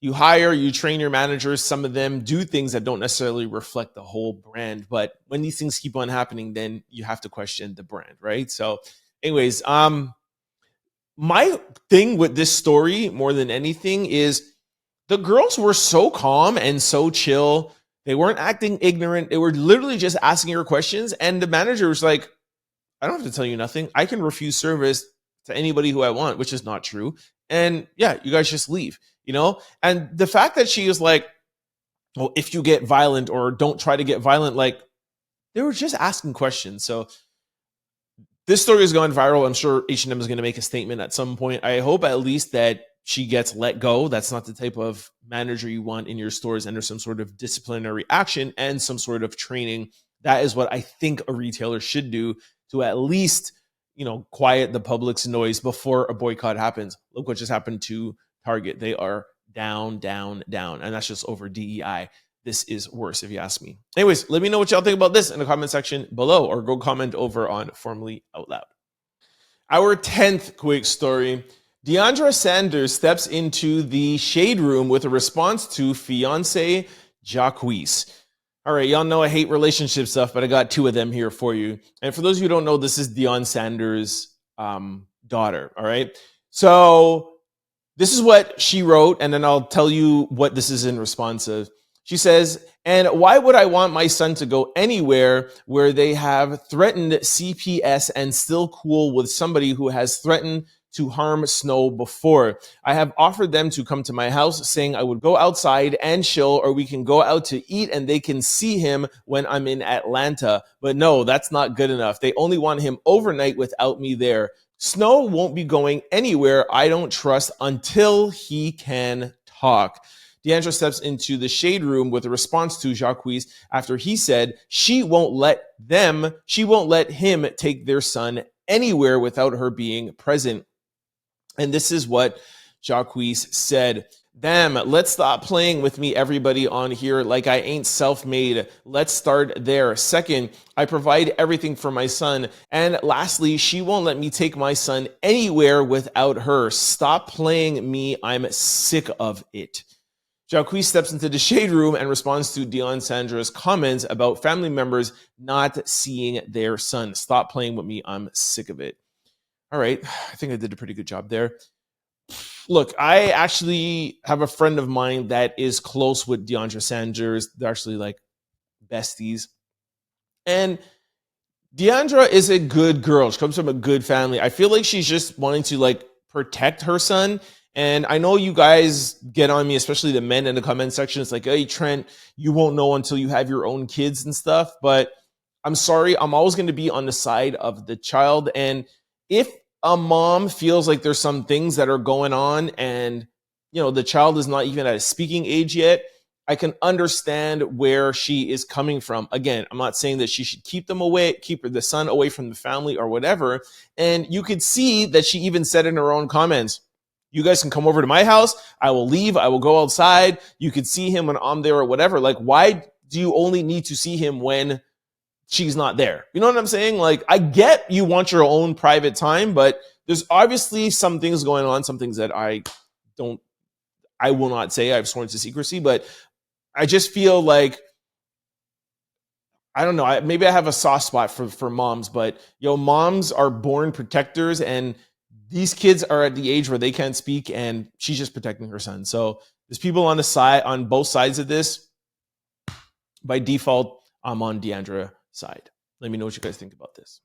You hire, you train your managers. Some of them do things that don't necessarily reflect the whole brand. But when these things keep on happening, then you have to question the brand, right? So anyways, my thing with this story more than anything is the girls were so calm and so chill. They weren't acting ignorant. They were literally just asking her questions. And the manager was like, I don't have to tell you nothing. I can refuse service to anybody who I want, which is not true. And yeah, you guys just leave, you know? And the fact that she was like, well, if you get violent or don't try to get violent, like they were just asking questions. So this story is going viral. I'm sure H&M is going to make a statement at some point. I hope at least that she gets let go. That's not the type of manager you want in your stores, and there's some sort of disciplinary action and some sort of training. That is what I think a retailer should do to at least, you know, quiet the public's noise before a boycott happens. Look what just happened to Target. They are down, down, down. And that's just over DEI. This is worse, if you ask me. Anyways, let me know what y'all think about this in the comment section below, or go comment over on Formally Out Loud. Our 10th quick story. Deiondra Sanders steps into the shade room with a response to fiance Jacquees. All right, y'all know I hate relationship stuff, but I got two of them here for you. And for those of you who don't know, this is Deion Sanders' daughter, all right? So this is what she wrote, and then I'll tell you what this is in response of. She says, and why would I want my son to go anywhere where they have threatened CPS and still cool with somebody who has threatened to harm Snow before? I have offered them to come to my house saying I would go outside and chill, or we can go out to eat and they can see him when I'm in Atlanta. But no, that's not good enough. They only want him overnight without me there. Snow won't be going anywhere I don't trust until he can talk. Deiondra steps into the shade room with a response to Jacquees after he said she won't let him take their son anywhere without her being present. And this is what Jacquees said. Damn, let's stop playing with me, everybody on here, like I ain't self-made. Let's start there. Second, I provide everything for my son. And lastly, she won't let me take my son anywhere without her. Stop playing me. I'm sick of it. Jacquees steps into the shade room and responds to Deion Sandra's comments about family members not seeing their son. Stop playing with me. I'm sick of it. All right. I think I did a pretty good job there. Look, I actually have a friend of mine that is close with Deiondra Sanders. They're actually like besties. And Deiondra is a good girl. She comes from a good family. I feel like she's just wanting to like protect her son. And I know you guys get on me, especially the men in the comment section. It's like, hey, Trent, you won't know until you have your own kids and stuff. But I'm sorry, I'm always going to be on the side of the child. And if a mom feels like there's some things that are going on and, you know, the child is not even at a speaking age yet, I can understand where she is coming from. Again, I'm not saying that she should keep the son away from the family or whatever. And you could see that she even said in her own comments, you guys can come over to my house. I will leave. I will go outside. You could see him when I'm there or whatever. Like, why do you only need to see him when she's not there? You know what I'm saying? Like, I get you want your own private time, but there's obviously some things going on, some things that I will not say. I've sworn to secrecy, but I just feel like, I don't know, maybe I have a soft spot for moms, but moms are born protectors, and these kids are at the age where they can't speak, and she's just protecting her son. So there's people on both sides of this. By default, I'm on Deiondra side. Let me know what you guys think about this.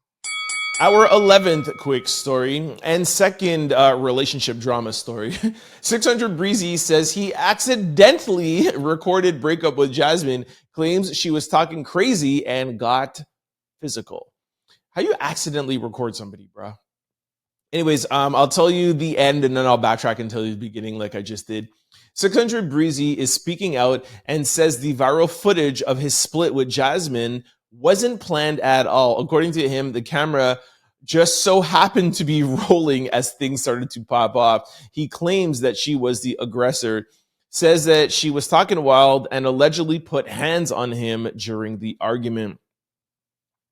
Our 11th quick story and second relationship drama story. 600 Breezy says he accidentally recorded breakup with Jasmine, claims she was talking crazy and got physical. How you accidentally record somebody, bro? Anyways, I'll tell you the end and then I'll backtrack and tell you the beginning like I just did. 600 Breezy is speaking out and says the viral footage of his split with Jasmine wasn't planned at all. According to him, the camera just so happened to be rolling as things started to pop off. He claims that she was the aggressor, says that she was talking wild and allegedly put hands on him during the argument.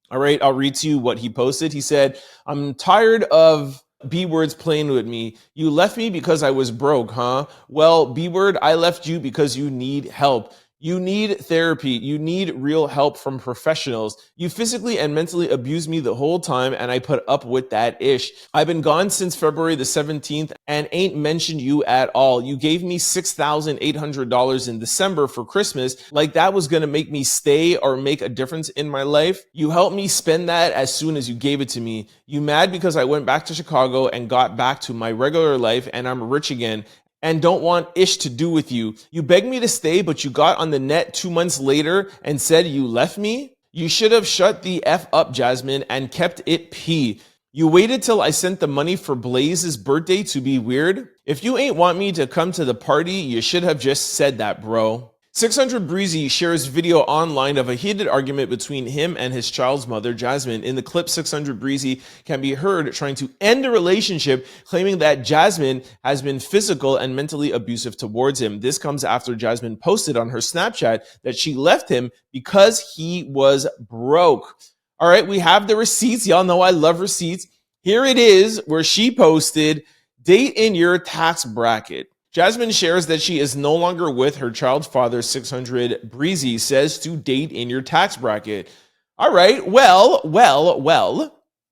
All right, I'll read to you what he posted. He said, I'm tired of B-Word's playing with me. You left me because I was broke, huh? Well, B-Word, I left you because you need help. You need therapy. You need real help from professionals. You physically and mentally abused me the whole time, and I put up with that ish. I've been gone since February the 17th and ain't mentioned you at all. You gave me $6,800 in December for Christmas, like that was gonna make me stay or make a difference in my life. You helped me spend that as soon as you gave it to me. You mad because I went back to Chicago and got back to my regular life and I'm rich again and don't want ish to do with you. You begged me to stay, but you got on the net 2 months later and said you left me? You should have shut the F up, Jasmine, and kept it P. You waited till I sent the money for Blaze's birthday to be weird? If you ain't want me to come to the party, you should have just said that, bro. 600 Breezy shares video online of a heated argument between him and his child's mother, Jasmine. In the clip, 600 Breezy can be heard trying to end the relationship, claiming that Jasmine has been physical and mentally abusive towards him. This comes after Jasmine posted on her Snapchat that she left him because he was broke. All right, we have the receipts. Y'all know I love receipts. Here it is where she posted, date in your tax bracket. Jasmine shares that she is no longer with her child's father. 600 Breezy says to date in your tax bracket. All right, well,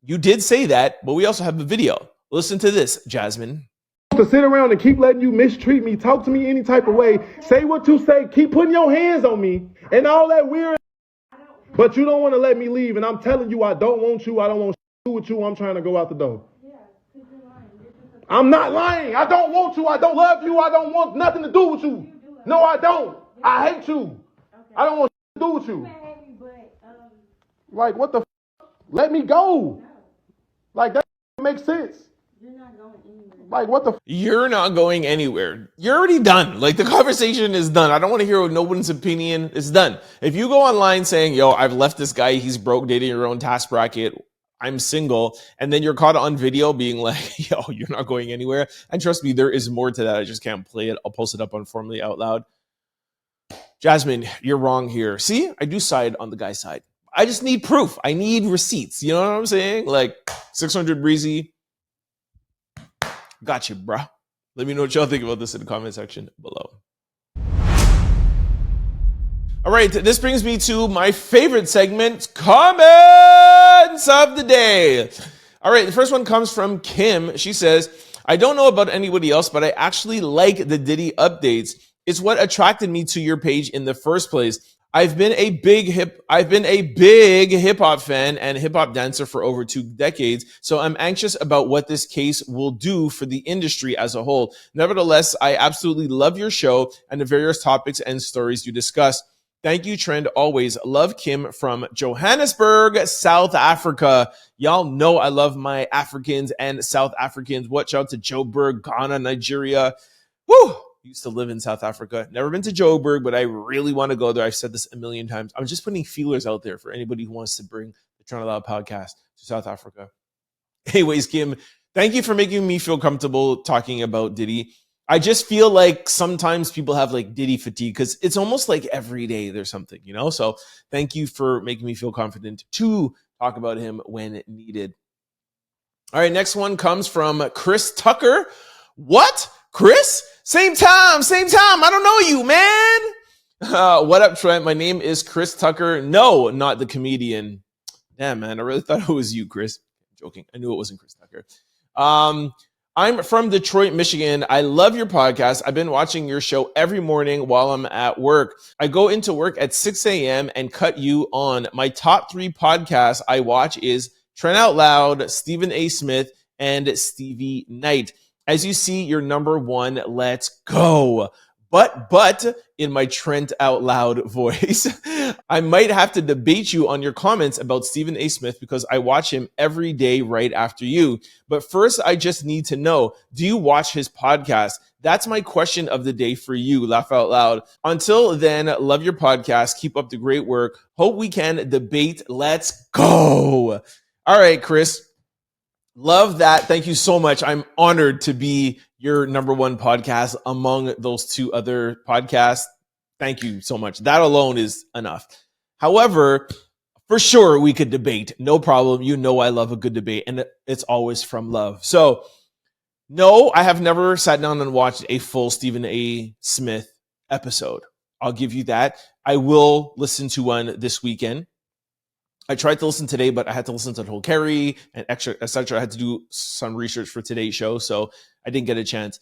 you did say that, but we also have a video. Listen to this, Jasmine. To sit around and keep letting you mistreat me, talk to me any type of way, say what you say, keep putting your hands on me, and all that weird, but you don't want to let me leave, and I'm telling you I don't want you, I don't want to do with you, I'm trying to go out the door. I'm not lying. I don't want you. I don't love you. I don't want nothing to do with you. No, I don't. I hate you. I don't want to do with you. Like, what the f***? Let me go. Like, that makes sense. Like, what the f***? You're not going anywhere. You're already done. Like, the conversation is done. I don't want to hear no one's opinion. It's done. If you go online saying, yo, I've left this guy, he's broke, dating your own tax bracket, I'm single, and then you're caught on video being like, yo, you're not going anywhere. And trust me, there is more to that. I just can't play it. I'll post it up on Formally Out Loud. Jasmine, you're wrong here. See, I do side on the guy's side. I just need proof. I need receipts. You know what I'm saying? Like 600 Breezy. Got you, bruh. Let me know what y'all think about this in the comment section below. All right, this brings me to my favorite segment, comments of the day. All right, the first one comes from Kim. She says, I don't know about anybody else, but I actually like the Diddy updates. It's what attracted me to your page in the first place. I've been a big hip hop fan and hip hop dancer for over 2 decades, so I'm anxious about what this case will do for the industry as a whole. Nevertheless, I absolutely love your show and the various topics and stories you discuss. Thank you, Trent. Always love, Kim from Johannesburg, South Africa. Y'all know I love my Africans and South Africans. Watch out to Joburg, Ghana, Nigeria. Woo! Used to live in South Africa. Never been to Joburg, but I really want to go there. I've said this a million times. I'm just putting feelers out there for anybody who wants to bring the Trent Loud podcast to South Africa. Anyways, Kim, thank you for making me feel comfortable talking about Diddy. I just feel like sometimes people have like Diddy fatigue because it's almost like every day there's something, you know? So thank you for making me feel confident to talk about him when needed. All right, next one comes from Chris Tucker. What? Chris? Same time. I don't know you, man. What up, Trent? My name is Chris Tucker. No, not the comedian. Damn, man. I really thought it was you, Chris. I'm joking. I knew it wasn't Chris Tucker. I'm from Detroit, Michigan. I love your podcast. I've been watching your show every morning while I'm at work. I go into work at 6 a.m. and cut you on. My top 3 podcasts I watch is Trent Out Loud, Stephen A. Smith, and Stevie Knight. As you see, you're number 1. Let's go. But in my Trent Out Loud voice, I might have to debate you on your comments about Stephen A. Smith because I watch him every day right after you. But first, I just need to know, do you watch his podcast? That's my question of the day for you. Laugh out loud. Until then, love your podcast. Keep up the great work. Hope we can debate. Let's go. All right, Chris. Love that. Thank you so much. I'm honored to be your number 1 podcast among those 2 other podcasts. Thank you so much. That alone is enough. However, For sure, we could debate. No problem. You know I love a good debate, and it's always from love. So, no, I have never sat down and watched a full Stephen A. Smith episode. I'll give you that. I will listen to one this weekend. I tried to listen today, but I had to listen to the whole Keri and extra, etc. I had to do some research for today's show, so I didn't get a chance.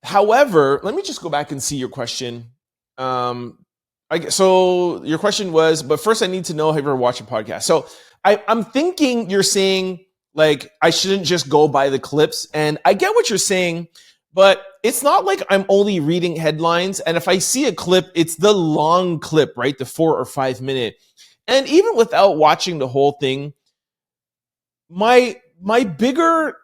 However, let me just go back and see your question. So your question was, but first I need to know, have you ever watched a podcast? So I'm thinking you're saying, like, I shouldn't just go by the clips. And I get what you're saying, but it's not like I'm only reading headlines. And if I see a clip, it's the long clip, right? The 4 or 5 minute. And even without watching the whole thing, my bigger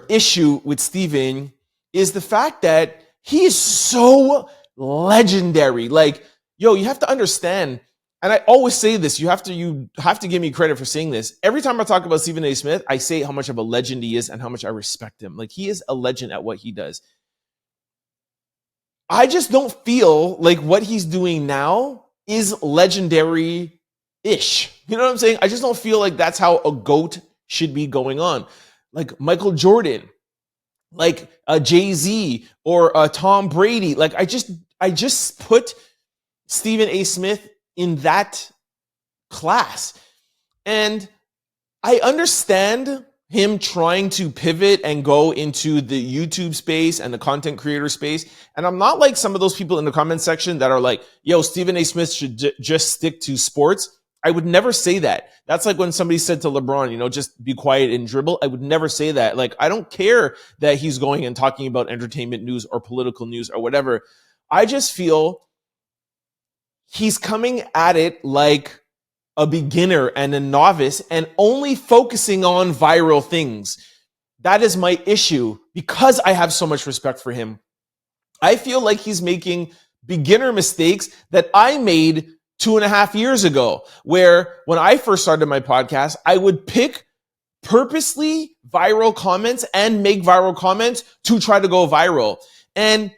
issue with Steven is the fact that he is so legendary. Like, yo, you have to understand, and I always say this, you have to give me credit for saying this. Every time I talk about Stephen A. Smith, I say how much of a legend he is and how much I respect him. Like, he is a legend at what he does. I just don't feel like what he's doing now is legendary-ish. You know what I'm saying? I just don't feel like that's how a GOAT should be going on. Like Michael Jordan, like Jay-Z or Tom Brady. Like, I just put Stephen A. Smith in that class. And I understand him trying to pivot and go into the YouTube space and the content creator space. And I'm not like some of those people in the comment section that are like, yo, Stephen A. Smith should just stick to sports. I would never say that. That's like when somebody said to LeBron, just be quiet and dribble. I would never say that. Like, I don't care that he's going and talking about entertainment news or political news or whatever. I just feel he's coming at it like a beginner and a novice and only focusing on viral things. That is my issue because I have so much respect for him. I feel like he's making beginner mistakes that I made 2.5 years ago, where when I first started my podcast, I would pick purposely viral comments and make viral comments to try to go viral. And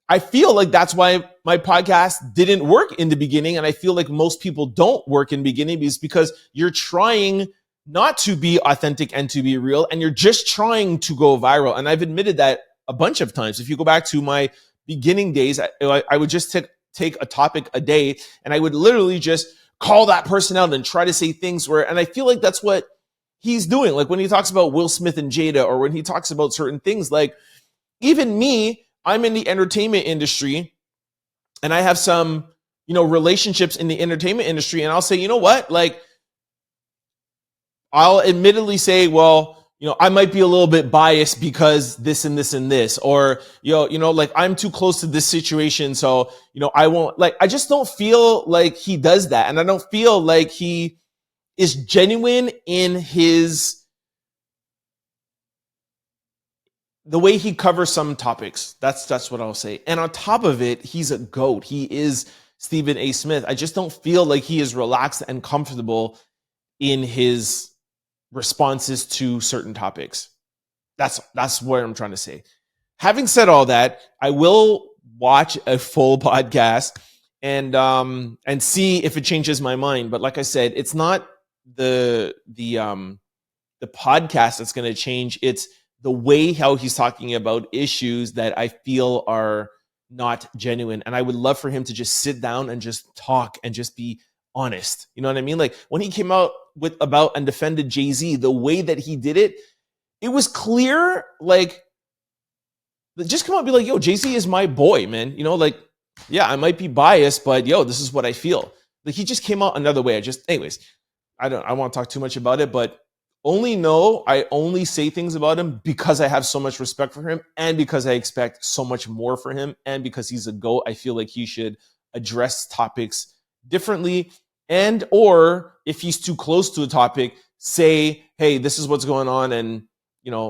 I feel like that's why my podcast didn't work in the beginning. And I feel like most people don't work in the beginning because you're trying not to be authentic and to be real, and you're just trying to go viral. And I've admitted that a bunch of times. If you go back to my beginning days, I would just take a topic a day and I would literally just call that person out and try to say things and I feel like that's what he's doing. Like when he talks about Will Smith and Jada, or when he talks about certain things, like even me, I'm in the entertainment industry and I have some, relationships in the entertainment industry. And I'll say, you know what? Like, I'll admittedly say, well, I might be a little bit biased because this and this and this, or, like I'm too close to this situation. So, I won't, like, I just don't feel like he does that. And I don't feel like he is genuine in the way he covers some topics. That's what I'll say. And on top of it, he's a GOAT. He is Stephen A. Smith. I just don't feel like he is relaxed and comfortable in his responses to certain topics. That's what I'm trying to say. Having said all that, I will watch a full podcast and see if it changes my mind. But like I said, it's not the podcast that's going to change. It's the way how he's talking about issues that I feel are not genuine. And I would love for him to just sit down and just talk and just be honest. You know what I mean? Like when he came out about and defended Jay-Z, the way that he did it, it was clear. Like, just come out and be like, yo, Jay-Z is my boy, man. Like, yeah, I might be biased, but yo, this is what I feel. Like, he just came out another way. Anyways, I won't talk too much about it, but I only say things about him because I have so much respect for him and because I expect so much more for him, and because he's a GOAT. I feel like he should address topics differently, and or if he's too close to a topic, say, hey, this is what's going on, and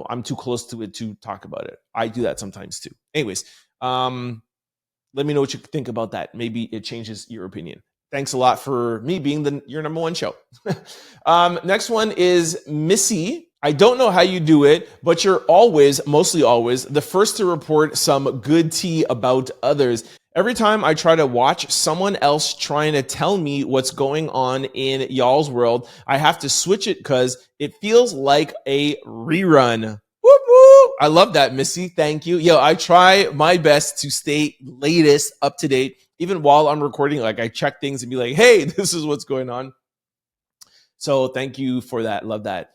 I'm too close to it to talk about it. I do that sometimes too. Anyways, let me know what you think about that. Maybe it changes your opinion. Thanks a lot for me being your number one show. Next one is Missy. I don't know how you do it, but you're mostly always, the first to report some good tea about others. Every time I try to watch someone else trying to tell me what's going on in y'all's world, I have to switch it because it feels like a rerun. Whoop, whoop. I love that, Missy. Thank you. Yo, I try my best to stay latest, up to date, even while I'm recording. Like, I check things and be like, hey, this is what's going on. So thank you for that. Love that.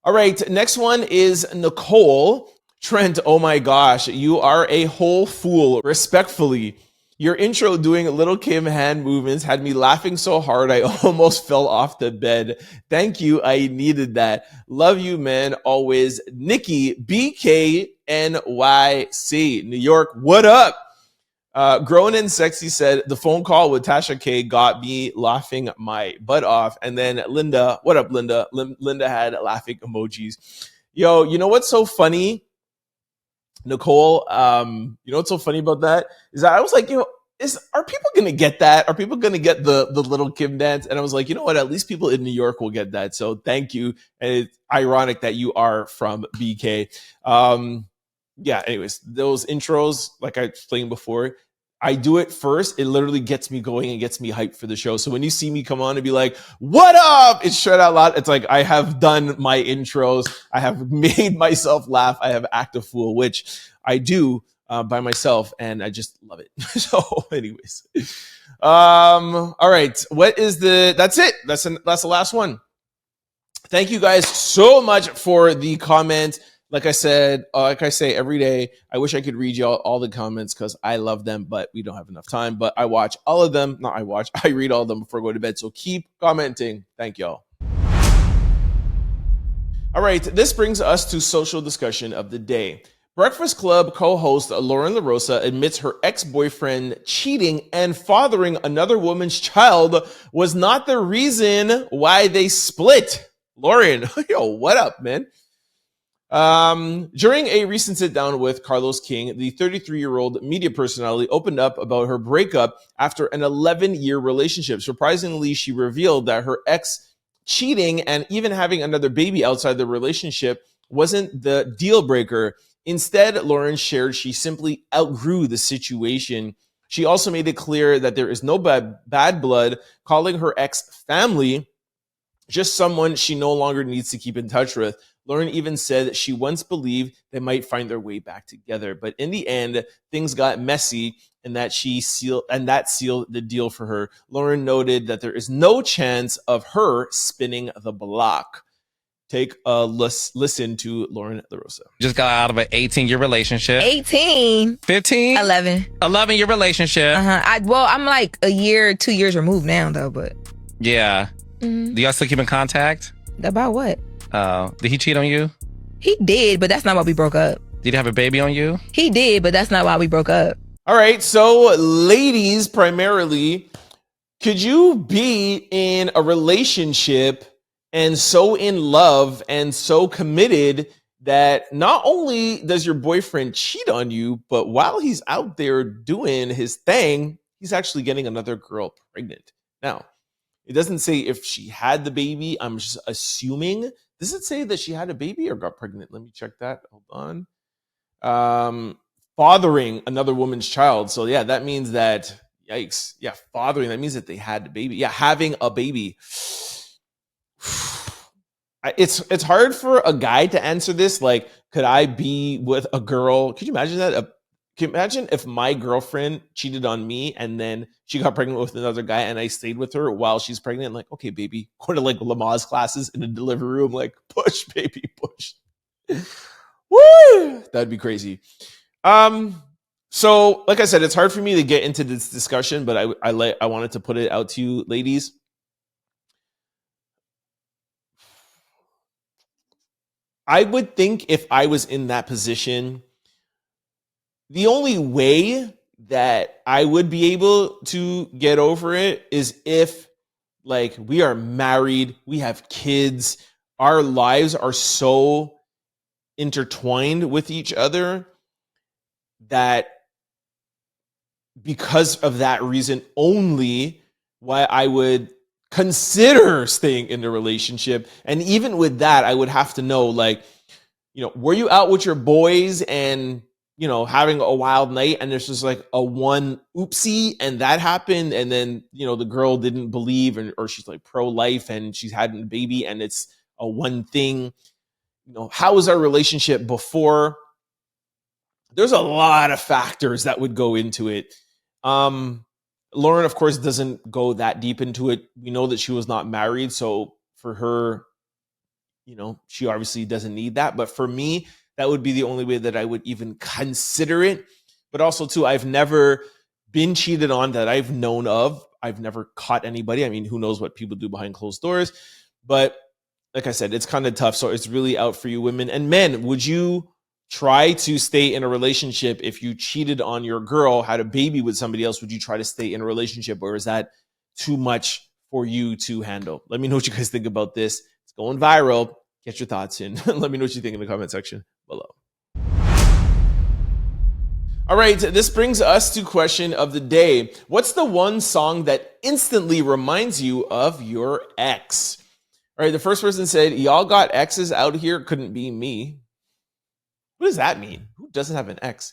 All right, next one is Nicole. Trent, oh my gosh, you are a whole fool. Respectfully, your intro doing Little Kim hand movements had me laughing so hard I almost fell off the bed. Thank you, I needed that. Love you, man. Always, Nikki, BKNYC, New York, what up? Grown and Sexy said, the phone call with Tasha K got me laughing my butt off. And then Linda, what up, Linda? Linda had laughing emojis. Yo, you know what's so funny? Nicole, you know what's so funny about that is that I was like, are people gonna get that? Are people gonna get the Little Kim dance? And I was like, you know what? At least people in New York will get that. So thank you. And it's ironic that you are from BK. Yeah. Anyways, those intros, like I explained before, I do it first. It literally gets me going and gets me hyped for the show. So when you see me come on and be like, what up? It's straight out loud. It's like I have done my intros. I have made myself laugh. I have act a fool, which I do by myself. And I just love it. So anyways, all right. That's it. That's the last one. Thank you guys so much for the comment. Like I said, like I say every day, I wish I could read y'all all the comments because I love them, but we don't have enough time. But I watch all of them. I read all of them before I go to bed. So keep commenting. Thank y'all. All right, this brings us to social discussion of the day. Breakfast Club co-host Lauren LaRosa admits her ex-boyfriend cheating and fathering another woman's child was not the reason why they split. Lauren, yo, what up, man? During a recent sit down with Carlos King, the 33-year-old media personality opened up about her breakup after an 11-year relationship. Surprisingly, she revealed that her ex cheating and even having another baby outside the relationship wasn't the deal breaker. Instead, Lauren shared she simply outgrew the situation. She also made it clear that there is no bad blood, calling her ex family, just someone she no longer needs to keep in touch with. Lauren even said that she once believed they might find their way back together, but in the end, things got messy, and that sealed the deal for her. Lauren noted that there is no chance of her spinning the block. Take a listen to Lauren LaRosa. Just got out of an 18-year relationship. 18. 15? 11. 11-year relationship. I'm like a year, 2 years removed now, though, but. Yeah. Mm-hmm. Do y'all still keep in contact? About what? Did he cheat on you? He did, but that's not why we broke up. Did he have a baby on you? He did, but that's not why we broke up. All right, so ladies, primarily, could you be in a relationship and so in love and so committed that not only does your boyfriend cheat on you, but while he's out there doing his thing, he's actually getting another girl pregnant? Now, it doesn't say if she had the baby. I'm just assuming. Does it say that she had a baby or got pregnant? Let me check that. Hold on. Fathering another woman's child. So yeah, that means that, yikes. Yeah, fathering. That means that they had the baby. Yeah, having a baby. It's hard for a guy to answer this. Like, could I be with a girl? Could you imagine that? Can you imagine if my girlfriend cheated on me and then she got pregnant with another guy and I stayed with her while she's pregnant? Like, okay, baby, going to like Lamaze classes in the delivery room, like push, baby, push. Woo! That'd be crazy. So like I said, it's hard for me to get into this discussion, but I wanted to put it out to you, ladies. I would think if I was in that position, the only way that I would be able to get over it is if, like, we are married, we have kids, our lives are so intertwined with each other that because of that reason only, why I would consider staying in the relationship. And even with that, I would have to know, like, you know, were you out with your boys and having a wild night and there's just like a one oopsie and that happened. And then, the girl didn't believe or she's like pro-life and she's had a baby and it's a one thing. How was our relationship before? There's a lot of factors that would go into it. Lauren, of course, doesn't go that deep into it. We know that she was not married. So for her, she obviously doesn't need that. But for me, that would be the only way that I would even consider it. But also, too, I've never been cheated on that I've known of. I've never caught anybody. I mean, who knows what people do behind closed doors. But like I said, it's kind of tough. So it's really out for you women. And men, would you try to stay in a relationship if you cheated on your girl, had a baby with somebody else? Would you try to stay in a relationship, or is that too much for you to handle? Let me know what you guys think about this. It's going viral. Get your thoughts in. Let me know what you think in the comment section below. All right, this brings us to question of the day. What's the one song that instantly reminds you of your ex? All right, the first person said, y'all got exes out here? Couldn't be me. What does that mean? Who doesn't have an ex?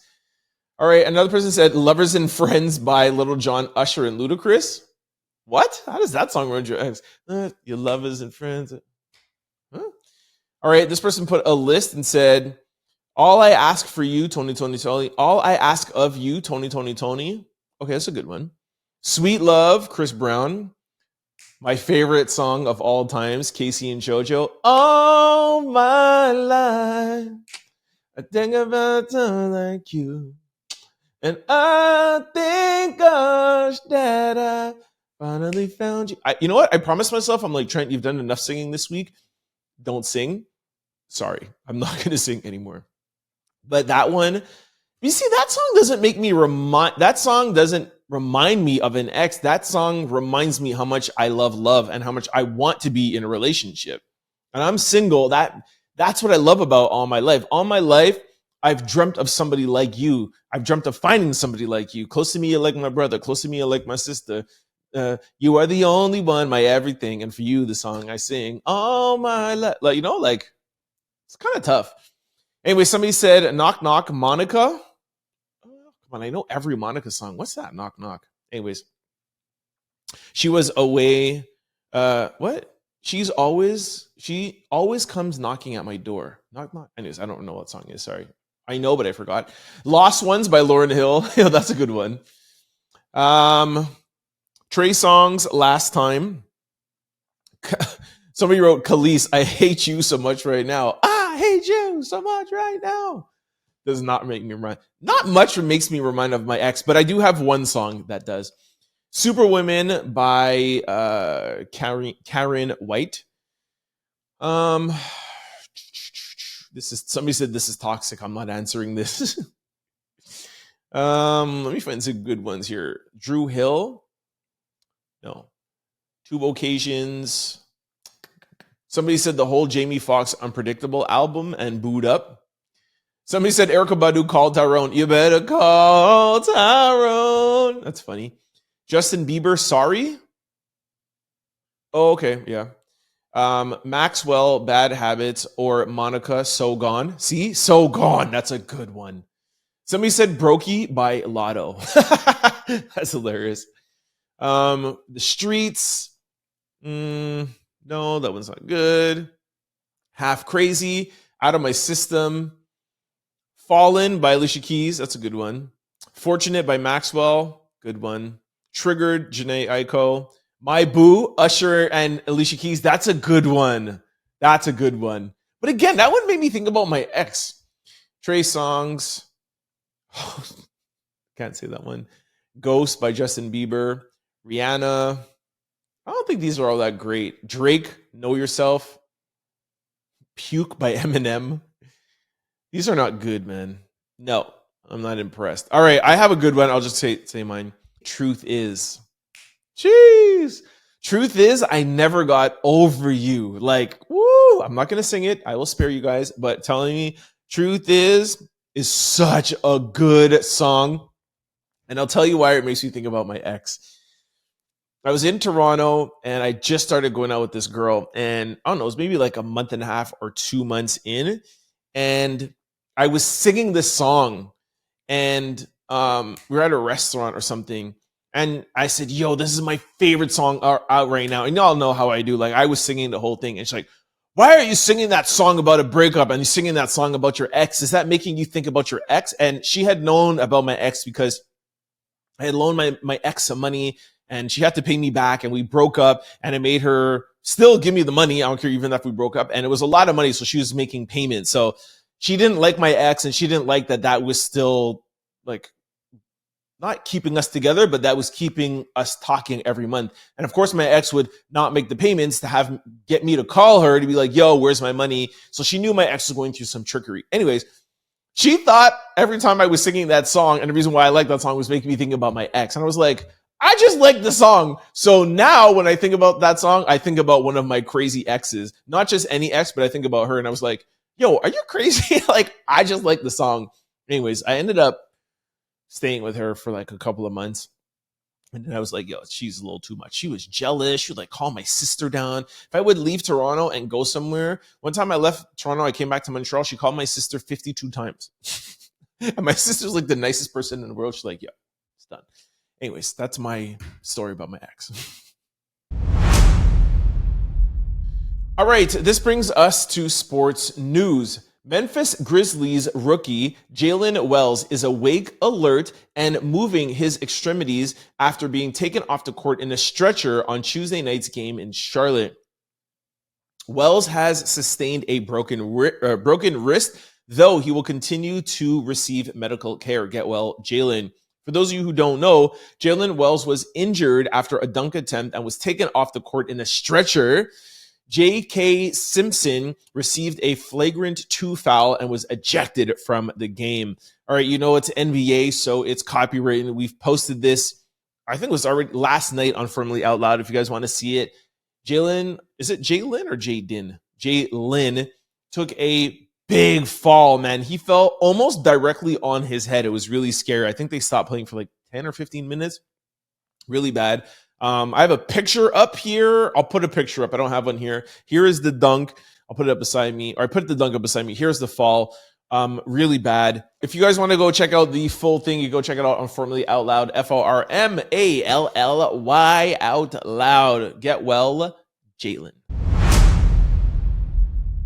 All right, another person said, Lovers and Friends by Little John, Usher, and Ludacris. What? How does that song remind your ex? Your lovers and friends. Huh? All right, this person put a list and said, All I Ask for You, Tony, Tony, Tony. All I Ask of You, Tony, Tony, Tony. Okay, that's a good one. Sweet Love, Chris Brown. My favorite song of all times, Casey and JoJo. All my life, I think about someone like you. And I think, gosh, that I finally found you. You know what? I promised myself, I'm like, Trent, you've done enough singing this week. Don't sing. Sorry, I'm not going to sing anymore. But that one, you see, that song doesn't make me that song doesn't remind me of an ex. That song reminds me how much I love and how much I want to be in a relationship. And I'm single. That's what I love about All My Life. All my life, I've dreamt of somebody like you. I've dreamt of finding somebody like you. Close to me, you're like my brother. Close to me, you're like my sister. You are the only one, my everything. And for you, the song I sing, all my life. Like, it's kind of tough. Anyway, somebody said, Knock Knock, Monica. Oh, come on, I know every Monica song. What's that, Knock Knock? Anyways, she was away. What? She always comes knocking at my door. Knock, knock. Anyways, I don't know what song it is. Sorry. I know, but I forgot. Lost Ones by Lauryn Hill. Yeah, that's a good one. Trey Songz, Last Time. Somebody wrote, Khalees, I hate you so much right now. I hate you so much right now. Does not make me remind. Not much makes me remind of my ex, but I do have one song that does. Superwomen by Karen White. Somebody said this is toxic. I'm not answering this. Let me find some good ones here. Drew Hill. No. Two Occasions. Somebody said the whole Jamie Foxx Unpredictable album and Booed Up. Somebody said Erykah Badu, Call Tyrone. You better call Tyrone. That's funny. Justin Bieber, Sorry. Oh, okay, yeah. Maxwell, Bad Habits, or Monica, So Gone. See? So Gone. That's a good one. Somebody said Brokey by Lotto. That's hilarious. The Streets. No, that one's not good. Half Crazy, Out of My System. Fallen by Alicia Keys. That's a good one. Fortunate by Maxwell. Good one. Triggered, Janae Aiko. My Boo, Usher and Alicia Keys. That's a good one. That's a good one. But again, that one made me think about my ex. Trey Songz. Can't say that one. Ghost by Justin Bieber. Rihanna. I don't think these are all that great. Drake, Know Yourself. Puke by Eminem. These are not good, man. No, I'm not impressed. All right, I have a good one. I'll just say mine. Truth Is. Jeez. Truth is, I never got over you. Like, woo, I'm not going to sing it. I will spare you guys. But telling me Truth is such a good song. And I'll tell you why it makes me think about my ex. I was in Toronto and I just started going out with this girl. And I don't know, it was maybe like a month and a half or 2 months in. And I was singing this song and we were at a restaurant or something. And I said, yo, this is my favorite song out right now. And y'all know how I do. Like, I was singing the whole thing. And she's like, why are you singing that song about a breakup and you're singing that song about your ex? Is that making you think about your ex? And she had known about my ex because I had loaned my ex some money and she had to pay me back and we broke up and it made her still give me the money. I don't care even if we broke up. And it was a lot of money. So she was making payments. So she didn't like my ex and she didn't like that was still like not keeping us together, but that was keeping us talking every month. And of course, my ex would not make the payments to get me to call her to be like, yo, where's my money? So she knew my ex was going through some trickery. Anyways, she thought every time I was singing that song, and the reason why I liked that song was making me think about my ex. And I was like, I just like the song. So now when I think about that song, I think about one of my crazy exes, not just any ex, but I think about her. And I was like, yo, are you crazy? Like, I just like the song. Anyways, I ended up staying with her for like a couple of months. And then I was like, yo, she's a little too much. She was jealous. She would like call my sister down. If I would leave Toronto and go somewhere, one time I left Toronto, I came back to Montreal. She called my sister 52 times. And my sister's like the nicest person in the world. She's like, yo, it's done. Anyways, that's my story about my ex. All right, this brings us to sports news. Memphis Grizzlies rookie Jaylen Wells is awake, alert, and moving his extremities after being taken off the court in a stretcher on Tuesday night's game in Charlotte. Wells has sustained a broken wrist, though he will continue to receive medical care. Get well, Jaylen. For those of you who don't know, Jaylen Wells was injured after a dunk attempt and was taken off the court in a stretcher. J.K. Simpson received a flagrant 2 foul and was ejected from the game. All right, you know it's NBA, so it's copyrighted. We've posted this, I think it was already last night on Firmly Out Loud if you guys want to see it. Jaylen, is it Jaylen or Jaden? Jaylen took a big fall, man. He fell almost directly on his head. It was really scary. I think they stopped playing for like 10 or 15 minutes. Really bad. I have a picture up here. I'll put a picture up. I don't have one here. Here is the dunk. I'll put it up beside me, or I put the dunk up beside me. Here's the fall. Really bad. If you guys want to go check out the full thing, you go check it out on Formally Out Loud. FORMALLY Out Loud. Get well, Jaylen.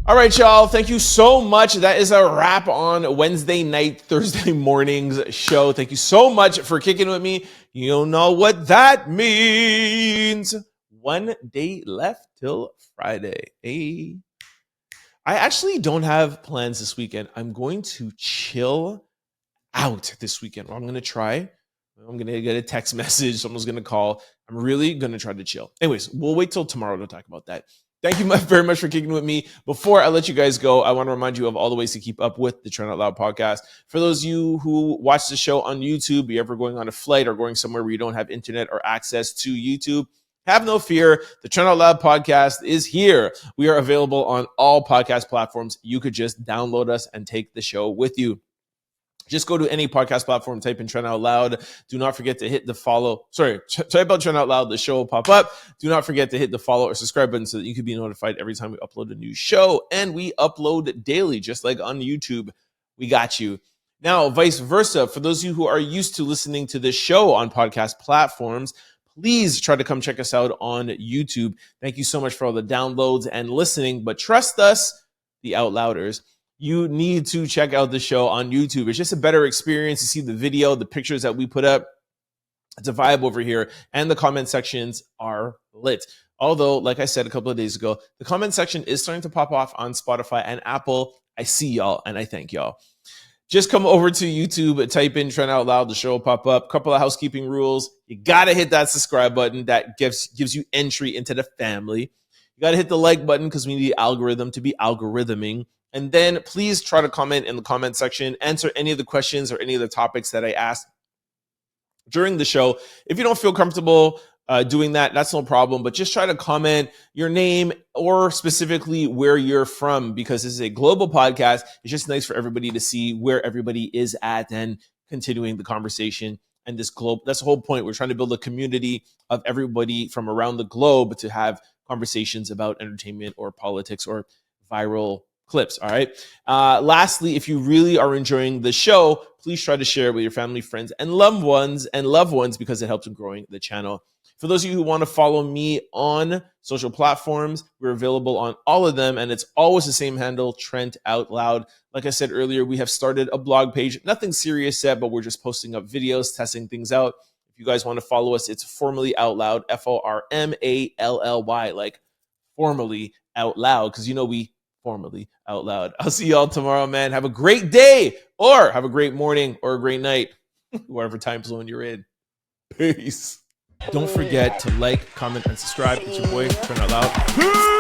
All right, y'all. Thank you so much. That is a wrap on Wednesday night, Thursday morning's show. Thank you so much for kicking with me. You know what that means. 1 day left till Friday. Hey. I actually don't have plans this weekend. I'm going to chill out this weekend. I'm going to try. I'm going to get a text message. Someone's going to call. I'm really going to try to chill. Anyways, we'll wait till tomorrow to talk about that. Thank you very much for kicking with me. Before I let you guys go, I want to remind you of all the ways to keep up with the Trent Out Loud podcast. For those of you who watch the show on YouTube, you're ever going on a flight or going somewhere where you don't have internet or access to YouTube, have no fear. The Trent Out Loud podcast is here. We are available on all podcast platforms. You could just download us and take the show with you. Just go to any podcast platform, type in Trent Out Loud. Do not forget to hit the follow. Type out Trent Out Loud. The show will pop up. Do not forget to hit the follow or subscribe button so that you can be notified every time we upload a new show. And we upload daily, just like on YouTube. We got you. Now, vice versa, for those of you who are used to listening to this show on podcast platforms, please try to come check us out on YouTube. Thank you so much for all the downloads and listening. But trust us, the Out Louders, you need to check out the show on YouTube. It's just a better experience to see the video, the pictures that we put up. It's a vibe over here. And the comment sections are lit. Although, like I said a couple of days ago, the comment section is starting to pop off on Spotify and Apple. I see y'all and I thank y'all. Just come over to YouTube, type in Trent Out Loud, the show will pop up. Couple of housekeeping rules. You got to hit that subscribe button. That gives you entry into the family. You got to hit the like button because we need the algorithm to be algorithming. And then please try to comment in the comment section, answer any of the questions or any of the topics that I asked during the show. If you don't feel comfortable doing that, that's no problem. But just try to comment your name or specifically where you're from, because this is a global podcast. It's just nice for everybody to see where everybody is at and continuing the conversation. And this globe, that's the whole point. We're trying to build a community of everybody from around the globe to have conversations about entertainment or politics or viral clips, all right? Lastly, if you really are enjoying the show, please try to share it with your family, friends, and loved ones because it helps in growing the channel. For those of you who want to follow me on social platforms, we're available on all of them, and it's always the same handle, Trent Out Loud. Like I said earlier, we have started a blog page. Nothing serious yet, but we're just posting up videos, testing things out. If you guys want to follow us, it's Formally Out Loud, FORMALLY, like formally out loud, because we formally out loud. I'll see y'all tomorrow, man. Have a great day, or have a great morning, or a great night, whatever time zone you're in. Peace. Don't forget to like, comment, and subscribe. It's your boy, Trent Out Loud.